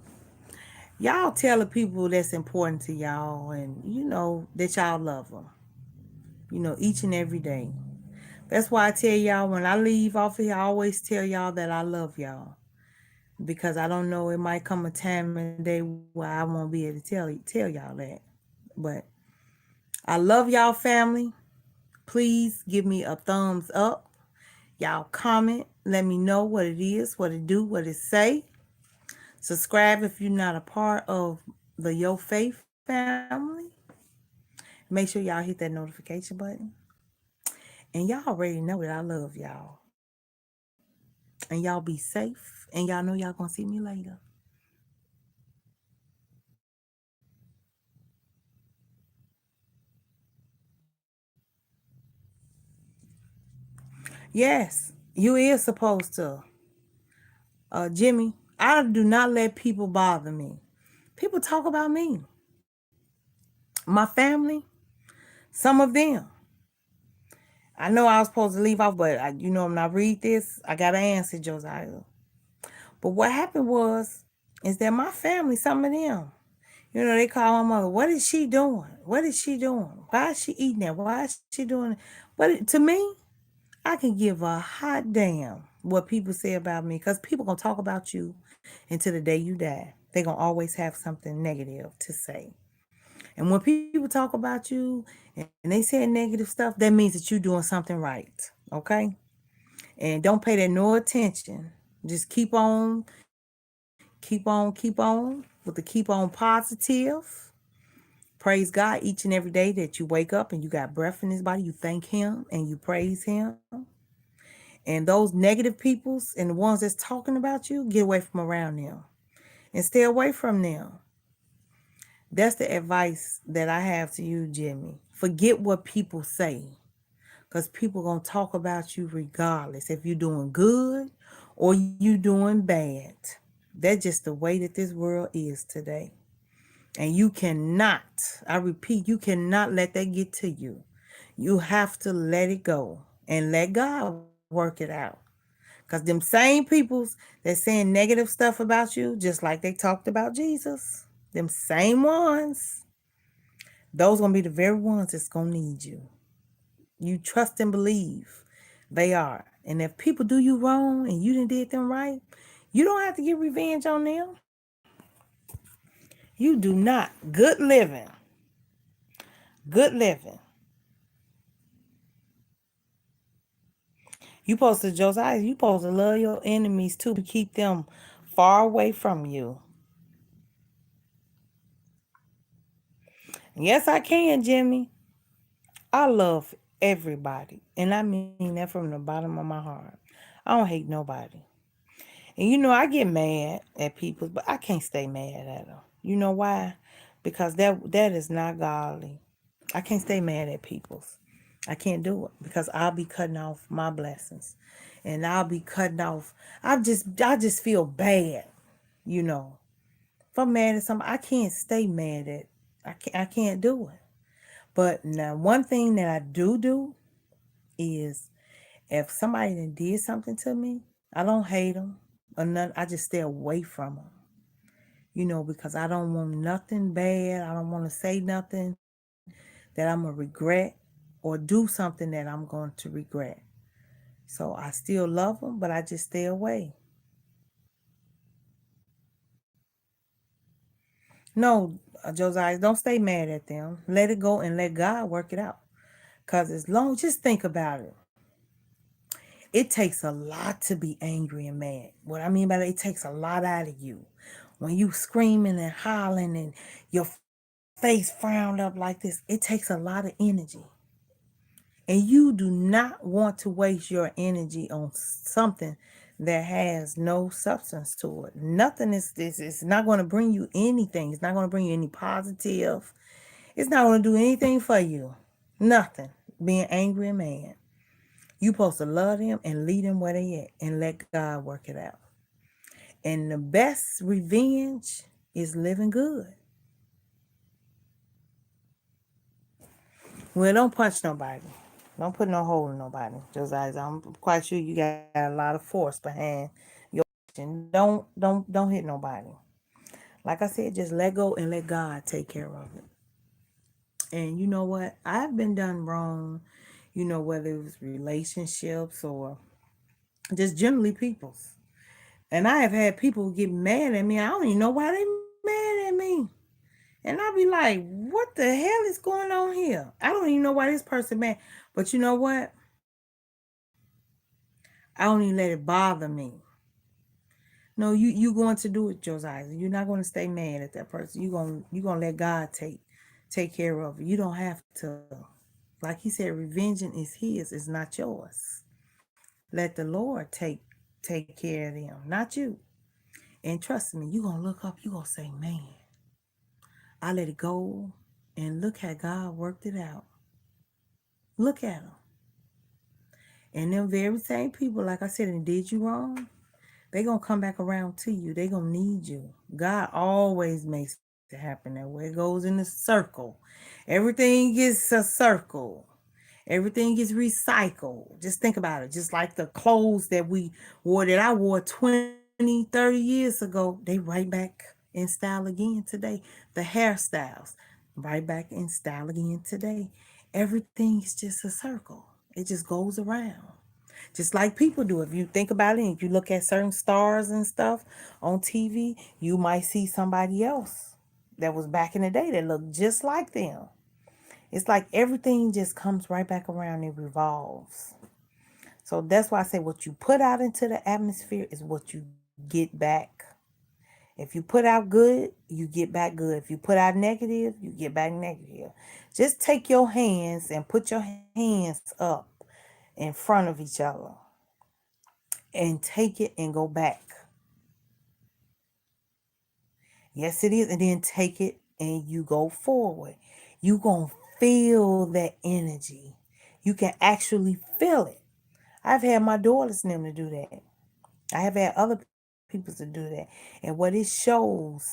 B: y'all tell the people that's important to y'all and that y'all love them. Each and every day. That's why I tell y'all when I leave off of here, I always tell y'all that I love y'all. Because I don't know, it might come a time and day where I won't be able to tell y'all that. But I love y'all, family. Please give me a thumbs up. Y'all comment. Let me know what it is, what it do, what it say. Subscribe if you're not a part of the Yofaith family. Make sure y'all hit that notification button. And y'all already know that I love y'all. And y'all be safe. And y'all know y'all gonna see me later. Yes, you is supposed to. Jimmy, I do not let people bother me. People talk about me. My family, some of them. I know I was supposed to leave off, but when I read this, I got to answer Josiah. But what happened is that my family, some of them, they call my mother, what is she doing? What is she doing? Why is she eating that? Why is she doing it? But to me, I can give a hot damn what people say about me because people going to talk about you until the day you die. They're going to always have something negative to say. And when people talk about you and they say negative stuff, that means that you're doing something right. Okay? And don't pay that no attention. Just keep on with the keep on positive. Praise God each and every day that you wake up and you got breath in this body. You thank Him and you praise Him. And those negative peoples and the ones that's talking about you, get away from around them and stay away from them. That's the advice that I have to you, Jimmy. Forget what people say because people going to talk about you regardless if you're doing good or you doing bad. That's just the way that this world is today. And you cannot, I repeat, you cannot let that get to you. You have to let it go and let God work it out. Because them same peoples that saying negative stuff about you, just like they talked about Jesus, them same ones, those going to be the very ones that's going to need you. You trust and believe they are. And if people do you wrong and you didn't did them right, you don't have to get revenge on them. You do not. Good living. Good living. You supposed to, Josiah, you supposed to love your enemies too. Keep them far away from you. Yes, I can, Jimmy. I love everybody. And I mean that from the bottom of my heart. I don't hate nobody. And I get mad at people, but I can't stay mad at them. You know why? Because that is not godly. I can't stay mad at people. I can't do it because I'll be cutting off my blessings. And I'll be cutting off. I just feel bad, you know. If I'm mad at somebody, I can't stay mad at. I can't do it. But now one thing that I do is if somebody done did something to me, I don't hate them or nothing. I just stay away from them, because I don't want nothing bad. I don't want to say nothing that I'm going to regret or do something that I'm going to regret. So I still love them, but I just stay away. No, Josiah, don't stay mad at them. Let it go and let God work it out. Because just think about it. It takes a lot to be angry and mad. What I mean by that, it takes a lot out of you. When you screaming and hollering and your face frowned up like this, it takes a lot of energy. And you do not want to waste your energy on something that has no substance to it. Nothing is this. It's not going to bring you anything. It's not going to bring you any positive. It's not going to do anything for you. Nothing. Being angry and mad. You supposed to love them and lead them where they at and let God work it out. And the best revenge is living good. Well, don't punch nobody. Don't put no hole in nobody. Josiah, I'm quite sure you got a lot of force behind your action. Don't hit nobody. Like I said, just let go and let God take care of it. And you know what? I've been done wrong, whether it was relationships or just generally people's. And I have had people get mad at me. I don't even know why they mad at me. And I'll be like, what the hell is going on here? I don't even know why this person mad. But you know what? I don't even let it bother me. No, you going to do it, Josiah. You're not going to stay mad at that person. You gonna let God take care of it. You don't have to. Like he said, revenge is his. It's not yours. Let the Lord take care of them, not you. And trust me, you gonna look up. You gonna say, man, I let it go, and look how God worked it out. Look at him. And them very same people, like I said, and did you wrong, they gonna come back around to you. They gonna need you. God always makes it happen that way. It goes in a circle. Everything is a circle. Everything is recycled. Just think about it. Just like the clothes that we wore that I wore 20, 30 years ago, they right back in style again today. The hairstyles, right back in style again today. Everything is just a circle. It just goes around. Just like people do. If you think about it, if you look at certain stars and stuff on TV, you might see somebody else that was back in the day that looked just like them. It's like everything just comes right back around and revolves. So that's why I say what you put out into the atmosphere is what you get back. If you put out good, you get back good. If you put out negative, you get back negative. Just take your hands and put your hands up in front of each other and take it and go back. Yes, it is. And then take it and you go forward. You going to feel that energy. You can actually feel it. I've had my daughters and them to do that. I have had other people to do that. And what it shows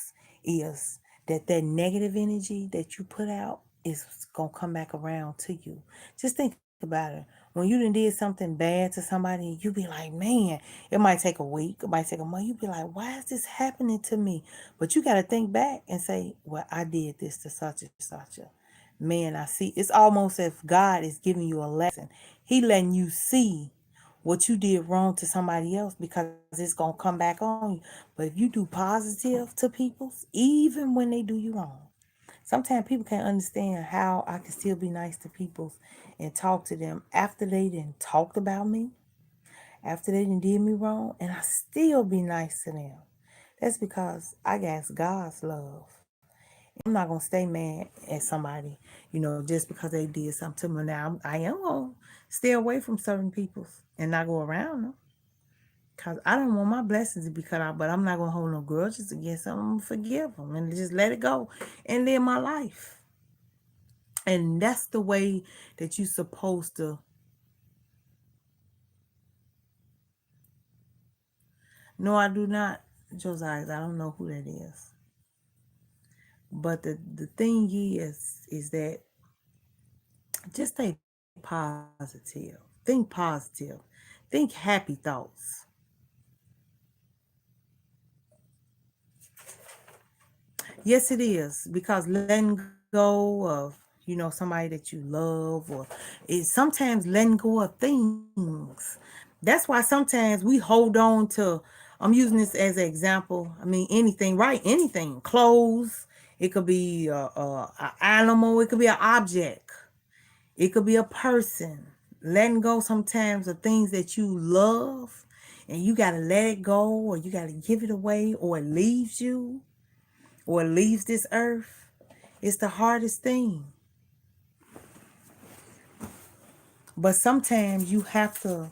B: is that negative energy that you put out is going to come back around to you. Just think about it. When you done did something bad to somebody, you be like, man, it might take a week, it might take a month. You be like, why is this happening to me? But you got to think back and say, well, I did this to such and such a man. I see. It's almost as if God is giving you a lesson. He letting you see what you did wrong to somebody else because it's going to come back on you. But if you do positive to people, even when they do you wrong, sometimes people can't understand how I can still be nice to people and talk to them after they done talked about me, after they done did me wrong, and I still be nice to them. That's because I got God's love. I'm not gonna stay mad at somebody, just because they did something to me. Now I am gonna stay away from certain people and not go around them, cause I don't want my blessings to be cut out. But I'm not gonna hold no grudges against them. I'm gonna forgive them and just let it go and live my life. And that's the way that you're supposed to. No, I do not, Josiah. I don't know who that is. But the thing is that just stay positive. Think positive. Think happy thoughts. Yes, it is, because letting go of somebody that you love, or it's sometimes letting go of things. That's why sometimes we hold on to. I'm using this as an example. I mean, anything, right? Anything, clothes. It could be a animal. It could be an object. It could be a person. Letting go sometimes of things that you love, and you got to let it go, or you got to give it away, or it leaves you, or it leaves this earth. It's the hardest thing. But sometimes you have to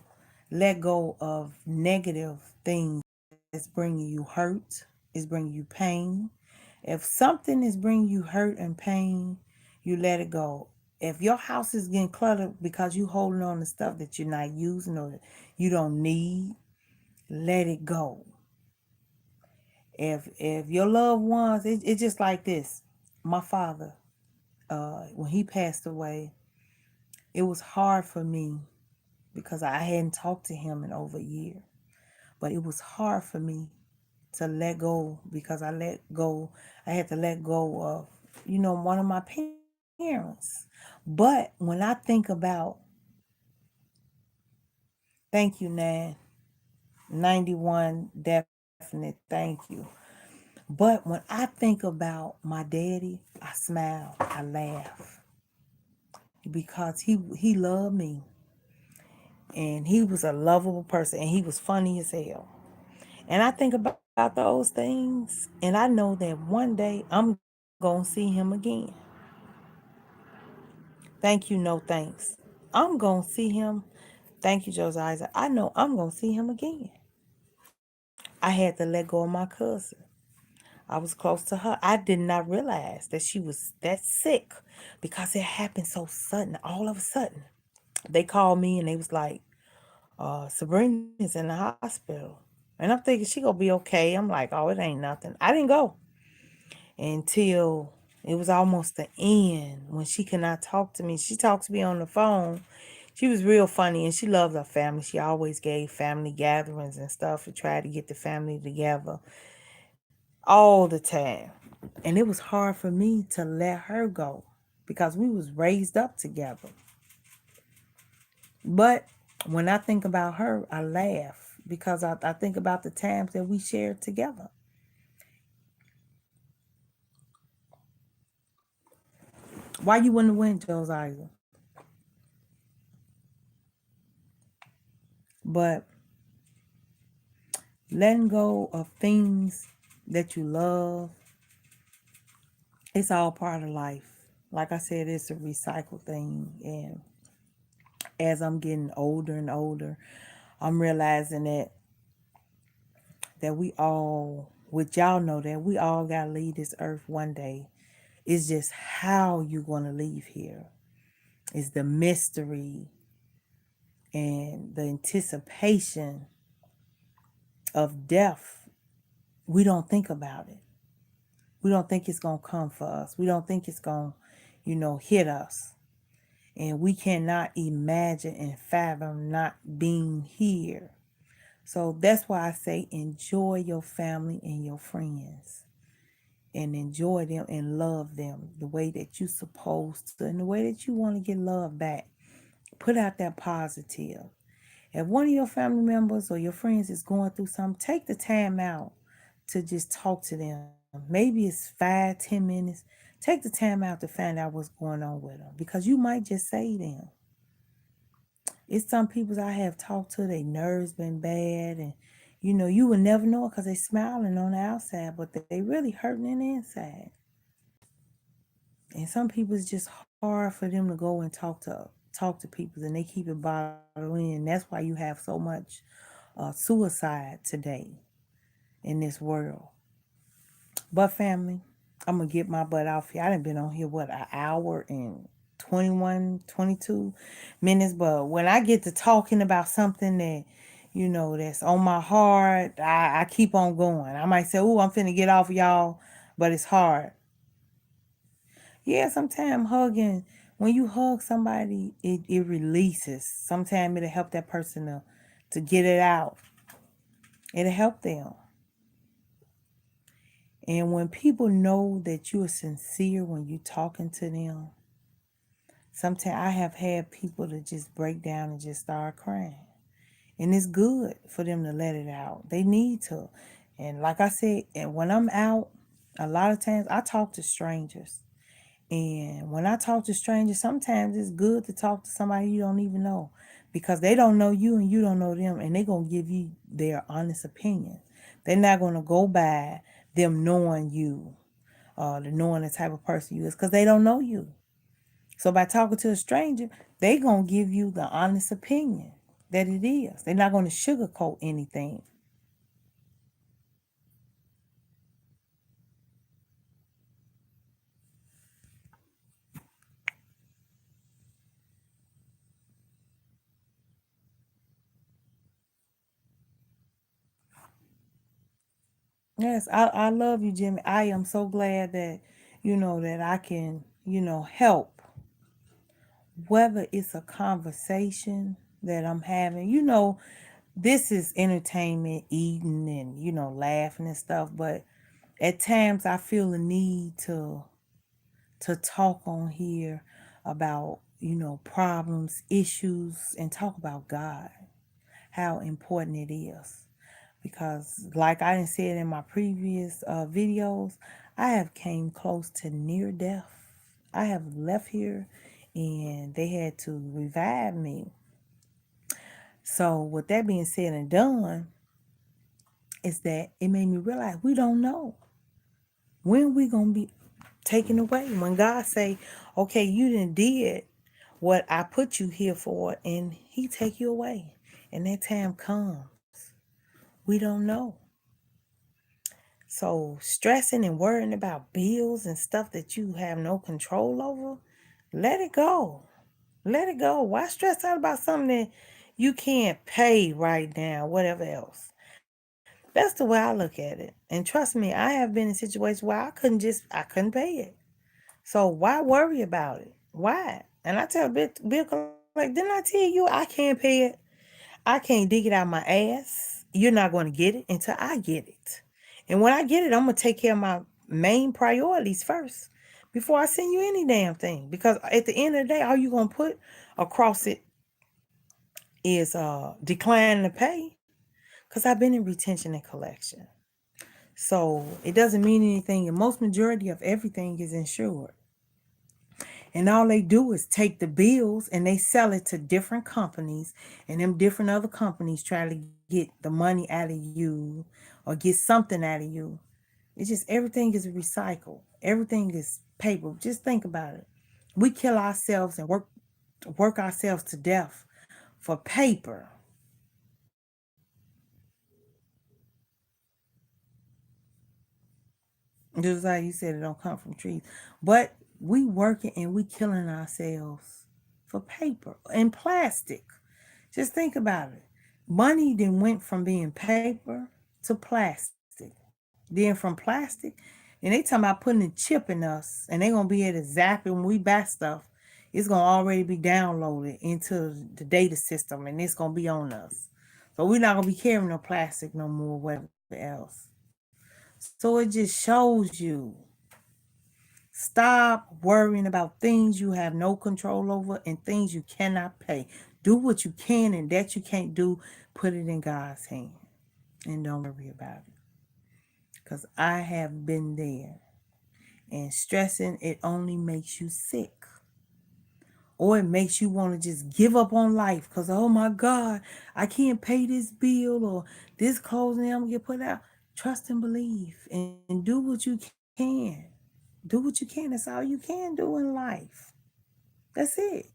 B: let go of negative things that's bringing you hurt, is bringing you pain. If something is bringing you hurt and pain, you let it go. If your house is getting cluttered because you holding on to stuff that you're not using or you don't need, let it go. If your loved ones, it's just like this. My father, when he passed away, it was hard for me because I hadn't talked to him in over a year. But it was hard for me to let go, because I had to let go of, one of my parents. But when I think about, thank you, Nan, 91, definite, thank you. But when I think about my daddy, I smile, I laugh, because he loved me, and he was a lovable person, and he was funny as hell. And I think about those things, and I know that one day I'm going to see him again. Thank you, no thanks. I'm going to see him. Thank you, Josiah. I know I'm going to see him again. I had to let go of my cousin. I was close to her. I did not realize that she was that sick, because it happened so sudden, all of a sudden. They called me and they was like, Sabrina's in the hospital. And I'm thinking she gonna be okay. I'm like, oh, it ain't nothing. I didn't go until it was almost the end, when she could not talk to me. She talked to me on the phone. She was real funny, and she loved her family. She always gave family gatherings and stuff to try to get the family together all the time. And it was hard for me to let her go, because we was raised up together. But when I think about her, I laugh, because I think about the times that we shared together. Why you wouldn't win, Josiah? But letting go of things that you love, it's all part of life. Like I said, it's a recycle thing. And as I'm getting older and older, I'm realizing that we all, which y'all know, that we all gotta leave this earth one day. It's just how you gonna leave here. It's the mystery and the anticipation of death. We don't think about it. We don't think it's gonna come for us. We don't think it's gonna, hit us. And we cannot imagine and fathom not being here. So that's why I say enjoy your family and your friends, and enjoy them and love them the way that you're supposed to, and the way that you want to get love back. Put out that positive. If one of your family members or your friends is going through something, take the time out to just talk to them. Maybe it's 5, 10 minutes. Take the time out to find out what's going on with them, because you might just save them. It's some people I have talked to, their nerves been bad, and you would never know it because they smiling on the outside, but they really hurting in the inside. And some people, it's just hard for them to go and talk to people, and they keep it bottled in. That's why you have so much suicide today in this world. But family, I'm gonna get my butt off here. I done been on here what, an hour and 21, 22 minutes. But when I get to talking about something that, that's on my heart, I keep on going. I might say, "Oh, I'm finna get off, y'all," but it's hard. Yeah, sometimes hugging, when you hug somebody, it releases. Sometimes it'll help that person to get it out. It'll help them. And when people know that you are sincere when you're talking to them, sometimes I have had people to just break down and just start crying. And it's good for them to let it out. They need to. And like I said, and when I'm out, a lot of times I talk to strangers. And when I talk to strangers, sometimes it's good to talk to somebody you don't even know, because they don't know you and you don't know them, and they're going to give you their honest opinion. They're not going to go by them knowing you, knowing the type of person you is, because they don't know you. So by talking to a stranger, they going to give you the honest opinion that it is. They're not going to sugarcoat anything. Yes, I love you, Jimmy. I am so glad that, that I can, help, whether it's a conversation that I'm having. This is entertainment, eating and, laughing and stuff, but at times I feel the need to talk on here about, problems, issues, and talk about God, how important it is. Because like I didn't say it in my previous videos, I have came close to near death. I have left here and they had to revive me. So with that being said and done, is that it made me realize we don't know when we gonna be taken away. When God say, "Okay, you didn't did what I put you here for," and He take you away, and that time comes, we don't know. So stressing and worrying about bills and stuff that you have no control over, let it go. Let it go. Why stress out about something that you can't pay right now, whatever else? That's the way I look at it. And trust me, I have been in situations where I couldn't pay it. So why worry about it? Why? And I tell Bill, like, didn't I tell you I can't pay it? I can't dig it out my ass. You're not going to get it until I get it. And when I get it, I'm going to take care of my main priorities first before I send you any damn thing. Because at the end of the day, all you're going to put across it is declining to pay. Because I've been in retention and collection. So it doesn't mean anything. And most majority of everything is insured. And all they do is take the bills and they sell it to different companies, and them different other companies try to get the money out of you or get something out of you. It's just everything is recycled. Everything is paper. Just think about it. We kill ourselves and work ourselves to death for paper. Just like you said, it don't come from trees. But we working and we killing ourselves for paper and plastic. Just think about it. Money then went from being paper to plastic. Then from plastic, and they talking about putting a chip in us, and they gonna be able to zap it when we buy stuff. It's gonna already be downloaded into the data system, and it's gonna be on us. So we're not gonna be carrying no plastic no more, whatever else. So it just shows you, stop worrying about things you have no control over and things you cannot pay. Do what you can, and that you can't do, put it in God's hand and don't worry about it. Because I have been there. And stressing, it only makes you sick. Or it makes you want to just give up on life because, oh my God, I can't pay this bill or this closing I'm going to get put out. Trust and believe and do what you can. Do what you can. That's all you can do in life. That's it.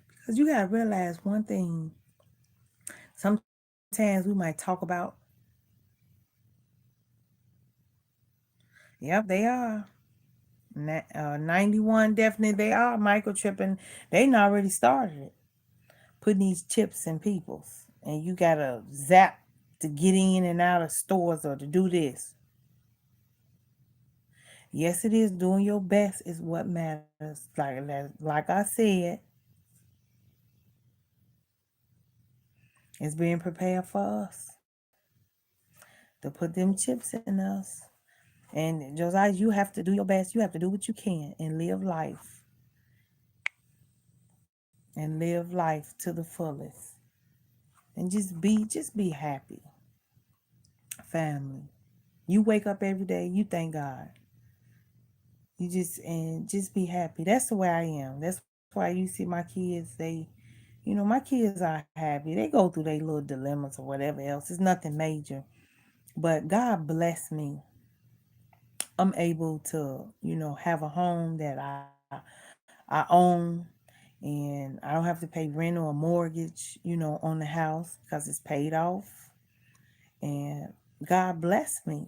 B: Because you got to realize one thing. Sometimes we might talk about, yep, they are. 91 definitely they are microchipping. They done already started it. Putting these chips in people's. And you got to zap to get in and out of stores or to do this. Yes, it is. Doing your best is what matters. Like I said, it's being prepared for us to put them chips in us. And Josiah, you have to do your best. You have to do what you can and live life. And live life to the fullest. And just be happy. Family. You wake up every day, you thank God. And just be happy. That's the way I am. That's why you see my kids, my kids are happy. They go through their little dilemmas or whatever else. It's nothing major. But God bless me. I'm able to, have a home that I own, and I don't have to pay rent or a mortgage, on the house because it's paid off. And God bless me.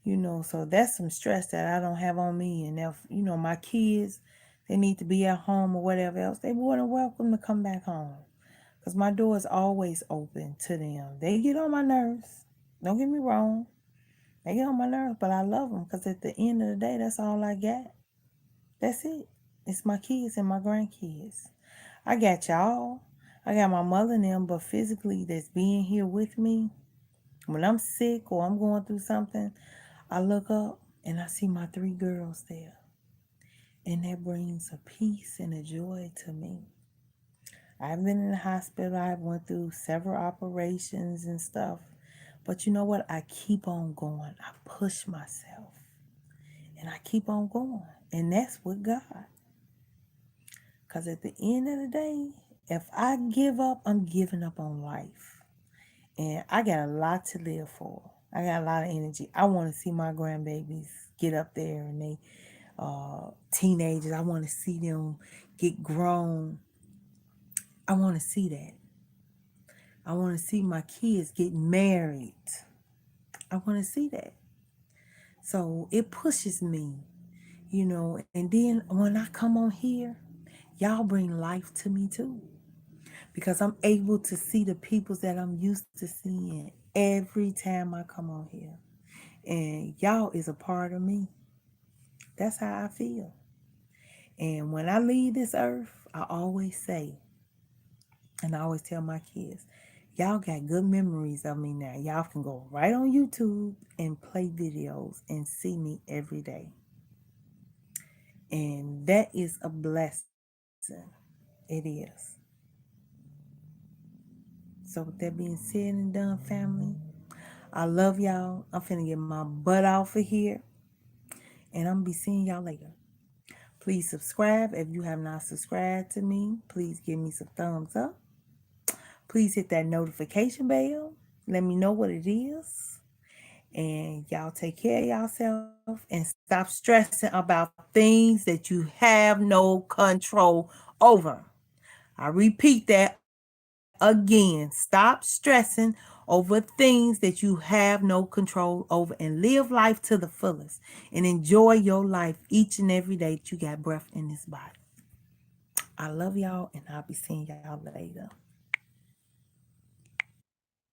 B: So that's some stress that I don't have on me. And if, my kids, they need to be at home or whatever else, they more than welcome to come back home. Because my door is always open to them. They get on my nerves. Don't get me wrong. They get on my nerves, but I love them because at the end of the day, that's all I got. That's it. It's my kids and my grandkids. I got y'all. I got my mother and them, but physically that's being here with me. When I'm sick or I'm going through something, I look up and I see my 3 girls there. And that brings a peace and a joy to me. I've been in the hospital. I went through several operations and stuff. But you know what? I keep on going. I push myself. And I keep on going. And that's with God. Because at the end of the day, if I give up, I'm giving up on life. And I got a lot to live for. I got a lot of energy. I want to see my grandbabies get up there and they teenagers. I want to see them get grown. I want to see that. I want to see my kids get married. I want to see that. So it pushes me, And then when I come on here, y'all bring life to me too. Because I'm able to see the peoples that I'm used to seeing every time I come on here. And y'all is a part of me. That's how I feel. And when I leave this earth, I always say, and I always tell my kids, y'all got good memories of me now. Y'all can go right on YouTube and play videos and see me every day. And that is a blessing. It is. So with that being said and done, family, I love y'all. I'm finna get my butt off of here. And I'm gonna be seeing y'all later. Please subscribe if you have not subscribed to me. Please give me some thumbs up. Please hit that notification bell. Let me know what it is. And y'all take care of yourself and stop stressing about things that you have no control over. I repeat that again. Stop stressing over things that you have no control over and live life to the fullest and enjoy your life each and every day that you got breath in this body. I love y'all and I'll be seeing y'all later.